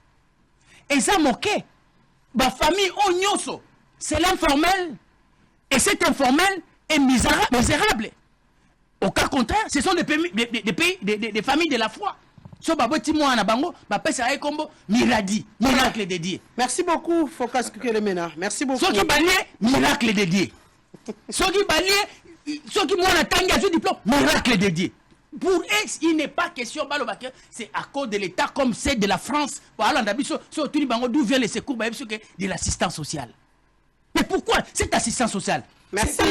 et ça moqué. Bas famille, on c'est l'informel. Et cet informel est misérable. Au cas contraire, ce sont des familles de la foi. Miracle dédié. Merci beaucoup, Focas Kukelemena. Merci beaucoup. Ceux qui balient, miracle dédié. Ceux qui balient, ceux qui m'ont attendu à ce diplôme, miracle dédié. Pour eux, il n'est pas question, c'est à cause de l'État comme c'est de la France. D'où vient les secours de l'assistance sociale. Mais pourquoi cette assistance sociale? Merci.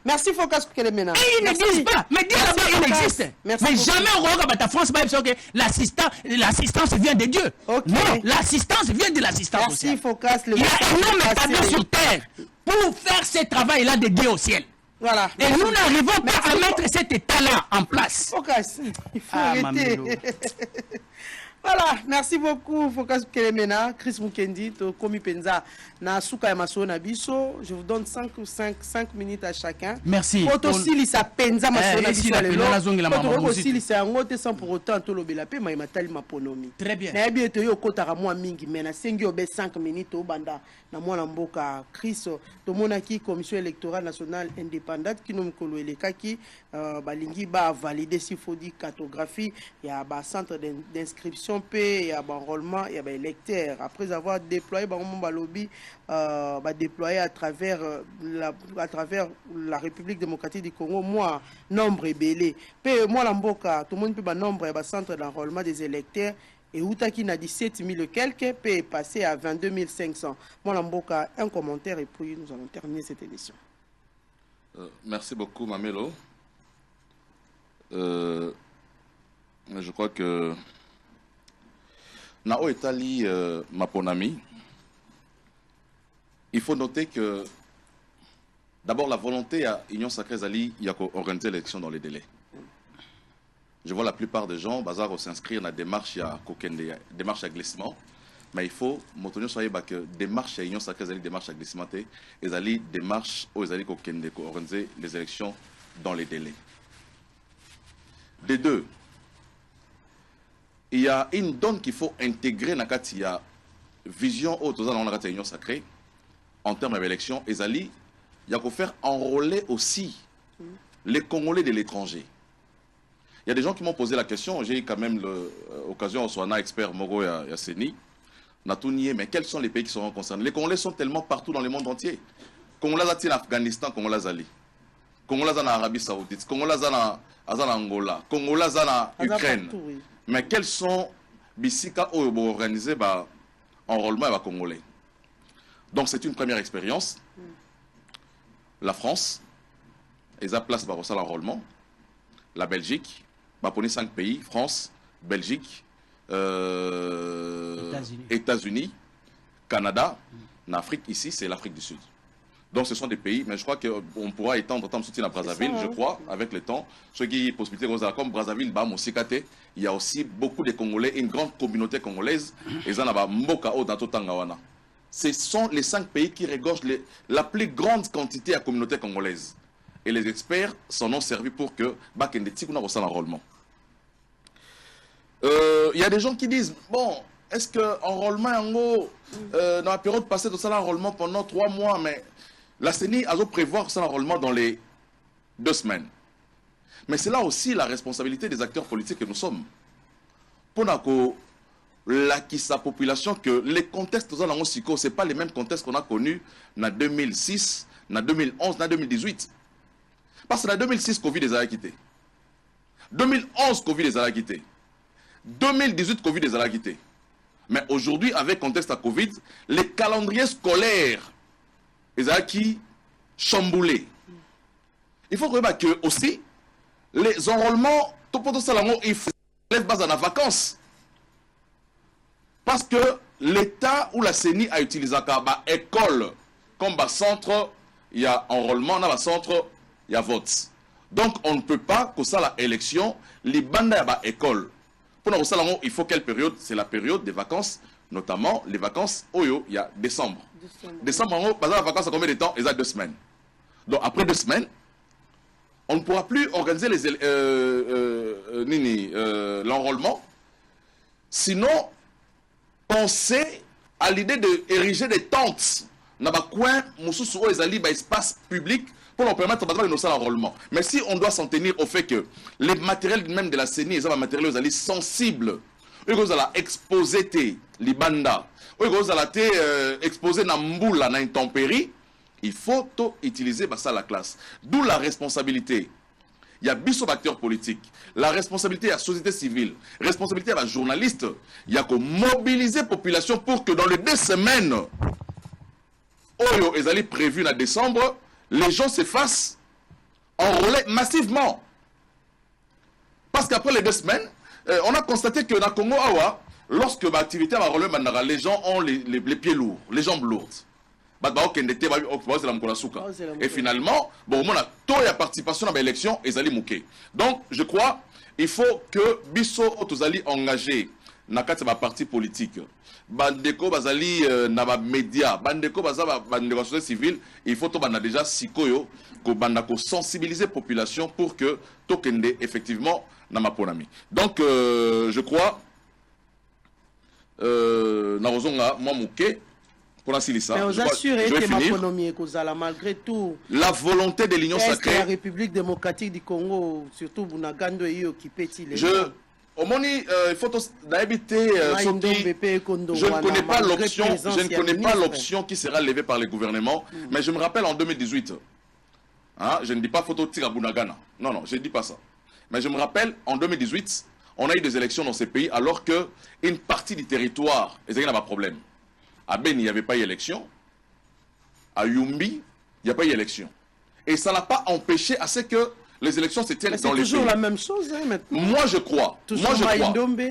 Merci Focas Kukelemena. Et il n'existe pas. Mais dis là-bas, il existe. Mais jamais on regarde ta France, l'assistance vient de Dieu. Okay. Non, l'assistance vient de l'assistance sociale. Merci Focas. Il y a un homme établi sur terre pour faire ce travail-là de Dieu au ciel. Voilà. Et nous n'arrivons pas à mettre cet état-là en place. Focas, il faut arrêter. Voilà, merci beaucoup Focas Kukelemena, Chris Mukendi, Komi Penza, na Souka Yamaso Nabiso. Je vous donne 5 minutes à chacun. Merci. Poto Silisa Penza Maso Nabiso. Poto Silisa Ngote sans pour autant tout l'obélape, mais matali ma ponomi. Très bien. Na bien to yo kotara moi mingi, mais na sengi obe 5 minutes au banda na mwana mboka Chris to monaki commission électorale nationale indépendante qui nom kolo elekaki balingi ba valider si faut dire cartographie, il y a ba centre d'inscription il y a enrôlement, il y a électeurs. Après avoir déployé lobby, déployé à travers la République démocratique du Congo, moi, nombre est belé. Moi, l'amboka, tout le monde peut nombre et centre d'enrôlement des électeurs. Et Outaki n'a 17 000 et quelques, peut passer à 22 500. Moi, l'amboka, un commentaire et puis nous allons terminer cette émission. Merci beaucoup, Mamelo. Je crois que Nao Etali Maponami, il faut noter que d'abord la volonté à Union Sacrée Zali, il y a organisé l'élection dans les délais. Je vois la plupart des gens, bazar s'inscrire dans la démarche, il y a démarche à glissement, mais il faut montrer que démarche à Union Sacrée Zali, démarche à glissement, et Zali démarche où Zali organiser les élections dans les délais. Des deux. Il y a une donne qu'il faut intégrer dans la vision autour de l'Union sacrée en termes d'élection. Et Zali, il y a qu'à faire enrôler aussi les Congolais de l'étranger. Il y a des gens qui m'ont posé la question. J'ai eu quand même l'occasion, on soit un expert Mogo Yasseni, Natounié, mais quels sont les pays qui seront concernés? Les Congolais sont tellement partout dans le monde entier. Congolais en Afghanistan, Congolais Zali. Congolais en Arabie Saoudite, Congolais en Angola, Congolais en Ukraine. Mais quels sont Bissika ou organisés enrôlement à Congolais? Donc c'est une première expérience. la France, ils ont place par l'enrôlement, la Belgique, bah, pour les 5 pays, France, Belgique, États-Unis, Canada, en Afrique, ici, c'est l'Afrique du Sud. Donc ce sont des pays, mais je crois qu'on pourra étendre tant soutien à Brazzaville, je crois, avec le temps. Ceux qui possibilité comme Brazzaville, Bam, Osikate, il y a aussi beaucoup de Congolais, une grande communauté congolaise, et ça n'a Mboka O Dato Tangawana. Ce sont les 5 pays qui regorgent la plus grande quantité de communauté congolaise. Et les experts s'en ont servi pour que Bakende Tikuna reçoive l'enrôlement. Il y a des gens qui disent, bon, est-ce que enrôlement en gros, dans la période passée de ça l'enrôlement pendant 3 mois, mais la CENI a prévu ça l'enrôlement dans les 2 semaines. Mais c'est là aussi la responsabilité des acteurs politiques que nous sommes. Pour sa population que les contextes dans la ce n'est pas les mêmes contextes qu'on a connus en 2006, en 2011, en 2018. Parce que en 2006, Covid les a quittés. 2011, Covid les a quittés. 2018, Covid les a quittés. Mais aujourd'hui, avec contexte à Covid, les calendriers scolaires, ils ont qui chamboulés. Il faut remarquer que aussi, les enrôlements, il faut les base en vacances. Parce que l'État ou la CENI a utilisé l'école comme centre, il y a enrôlement, dans le centre, il y a vote. Donc on ne peut pas que ça l'élection, les bandes à l'école. Pour nous, il faut quelle période? C'est la période des vacances, notamment les vacances, il y a décembre. Décembre, par exemple, la vacances, à combien de temps? Il y a 2 semaines. Donc après 2 semaines, on ne pourra plus organiser l'enrôlement. Sinon, pensez à l'idée d'ériger des tentes dans le coin, espace public pour leur permettre de l'enrôlement. Mais si on doit s'en tenir au fait que les matériels même de la CENI, les matériels sensibles, ils vont exposer les bandas, ils vont exposer la mboula, la intempérie, il faut utiliser ça la classe. D'où la responsabilité. Il y a des acteurs politiques. La responsabilité à la société civile, la responsabilité à la journaliste. Il y a que mobiliser la population pour que dans les 2 semaines, ils allaient prévu en décembre, les gens se fassent enrôler massivement. Parce qu'après les 2 semaines, on a constaté que dans le Congo, lorsque l'activité va enrôler, les gens ont les pieds lourds, les jambes lourdes. Et finalement, bon, on a taux de participation dans l'élection et ils allaient mouquer. Donc, je crois il faut que Bisso Otozali engagé dans le parti politique. Bandeko bazali na ba média, bandeko bazaba bandeko société civile, il faut to banda déjà sikoyo ko banda ko sensibiliser population pour que tokende effectivement na maponami. Donc je crois na rozonga moi mouké pour la silisa. Mais vous assurez que maponomi kozala malgré tout la volonté de l'Union sacrée. La République démocratique du Congo, surtout Bunagando et occupé les au moni, il faut d'habiter. Je ne connais pas l'option. Je ne connais pas l'option qui sera levée par les gouvernements. Mais je me rappelle en 2018. Hein, je ne dis pas photo tira Bunagana. Non, non, je ne dis pas ça. Mais je me rappelle en 2018, on a eu des élections dans ces pays alors que une partie du territoire, il n'y a pas de problème. À Beni, il n'y avait pas eu élection. À Yumbi, il n'y a pas eu élection. Et ça n'a pas empêché à ce que les élections se tiennent dans les pays. C'est toujours la même chose, hein, maintenant. Moi, je crois.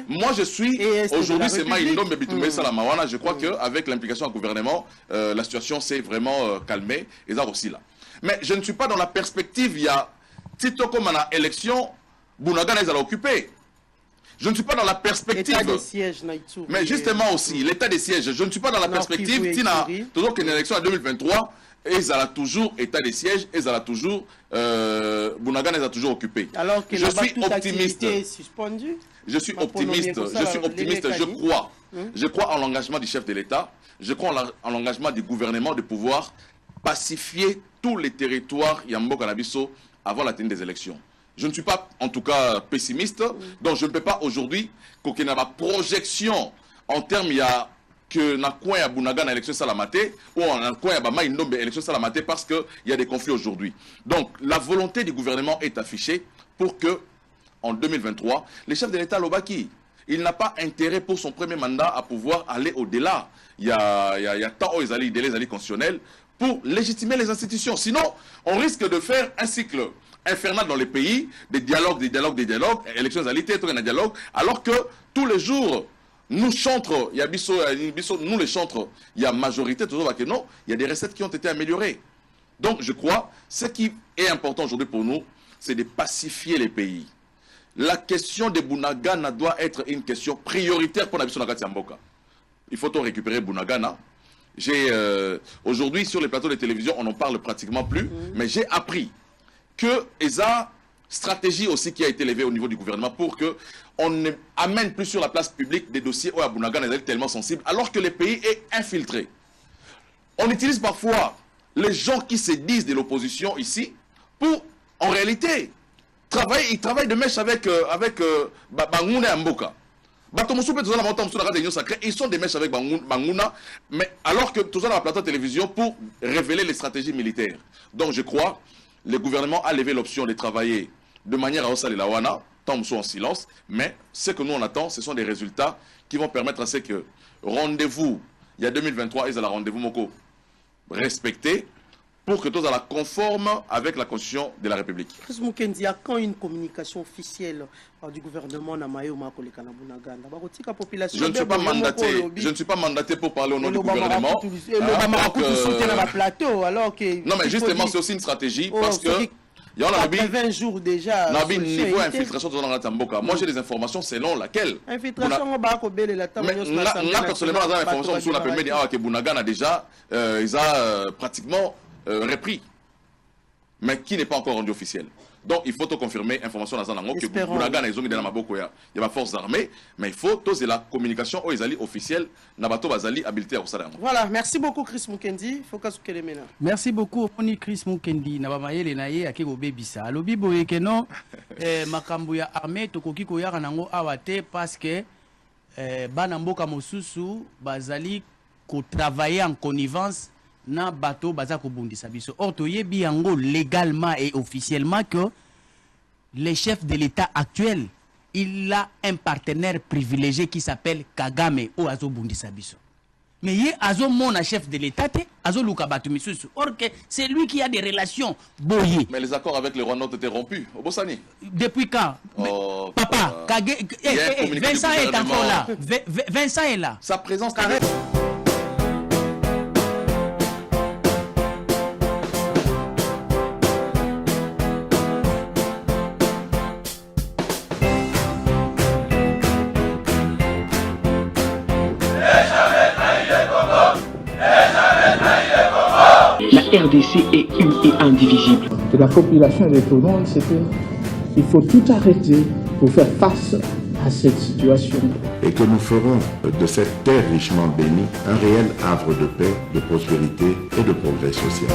Moi, je suis. Aujourd'hui, c'est Maïndombe Bitumbe Salamawana. Je crois qu'avec l'implication du gouvernement, la situation s'est vraiment calmée. Et ça aussi là. Mais je ne suis pas dans la perspective, il y a Tito comme à l'élection, Bunagana, ils allaient occuper. Je ne suis pas dans la perspective. L'état des sièges, Naïtsou. Mais justement aussi, l'état des sièges. Je ne suis pas dans la perspective. Tina, toujours qu'une élection en 2023. Et ils ont toujours état des sièges, et ils ont toujours Bunagana les a toujours occupés. Alors que je suis optimiste. Je suis optimiste. Je crois. Je crois en l'engagement du chef de l'État. Je crois en l'engagement du gouvernement de pouvoir pacifier tous les territoires Yambo Canabiso avant la tenue des élections. Je ne suis pas en tout cas pessimiste, donc je ne peux pas aujourd'hui qu'il y ait une projection en termes que na coin ya Bunagana élection salamate ou en coin ya Bama Indombe élection salamate parce que il y a des conflits aujourd'hui. Donc la volonté du gouvernement est affichée pour que en 2023 les chefs de l'État Lobaki, il n'a pas intérêt pour son premier mandat à pouvoir aller au-delà. Il y a tant aux délais constitutionnels pour légitimer les institutions. Sinon, on risque de faire un cycle infernal dans les pays, des dialogues, élections égalité, tout un dialogue, alors que tous les jours, nous chantres, il y a nous les chantres, il y a majorité, toujours que non, il y a des recettes qui ont été améliorées. Donc je crois, ce qui est important aujourd'hui pour nous, c'est de pacifier les pays. La question de Bunagana doit être une question prioritaire pour la mission de Mboka. Il faut tout récupérer Bunagana. Aujourd'hui, sur les plateaux de télévision, on n'en parle pratiquement plus, mais j'ai appris que ESA, stratégie aussi qui a été élevée au niveau du gouvernement pour que on ne amène plus sur la place publique des dossiers où Bunagana est tellement sensible, alors que le pays est infiltré. On utilise parfois les gens qui se disent de l'opposition ici pour, en réalité, ils travaillent de mèche avec Bangouna et Mboka. Ils sont des mèches avec Bangouna, mais alors que tout ça dans la plateau de télévision pour révéler les stratégies militaires. Donc je crois le gouvernement a levé l'option de travailler de manière à Osali Lawana, tant nous sommes en silence, mais ce que nous on attend, ce sont des résultats qui vont permettre à ce que rendez-vous, il y a 2023, ils ont la rendez-vous Moko respecté pour que tout soit conforme avec la Constitution de la République. Chris Mukendi, a quand une communication officielle du gouvernement na Mayo Makoleka na Bunaganda? Je ne suis pas mandaté pour parler au nom du gouvernement. Non, mais justement, c'est aussi une stratégie parce que il y a 20 jours déjà. Niveau infiltration dans la Tamboka. Moi, j'ai des informations selon laquelle. Infiltration, on va là, personnellement, dans l'information sur la permet de dire que Bunagana déjà, ils ont pratiquement repris, mais qui n'est pas encore rendu officiel. Donc il faut tout confirmer, information dans un que Bunagana ils ont mis dans la Maboko, il y a ma force armée, mais il faut tous la communication aux alliés officiels, Nabato Bazali habilité à Osada. Voilà, merci beaucoup Chris Mukendi. Merci beaucoup Chris Mukendi. Nabamayele naye akegobe bisa. Alobi boye que non makambo ya armée tokoki koyaka nango awate parce que bana mboka mosusu bazali ko travailler en connivence na bateau bazako bundisa biso. Or toyebi yango légalement et officiellement que le chef de l'État actuel, il a un partenaire privilégié qui s'appelle Kagame ou azo bundisa biso. Mais il azo mona chef de l'État te azo luka batu misusu. Or que c'est lui qui a des relations boyé. Mais les accords avec le Rwanda ont été rompus au Bossani. Depuis quand? Oh, papa, Vincent est encore là. Vincent est là. Sa présence La RDC est une et indivisible. De la population et de tout le monde, c'est qu'il faut tout arrêter pour faire face à cette situation. Et que nous ferons de cette terre richement bénie un réel havre de paix, de prospérité et de progrès social.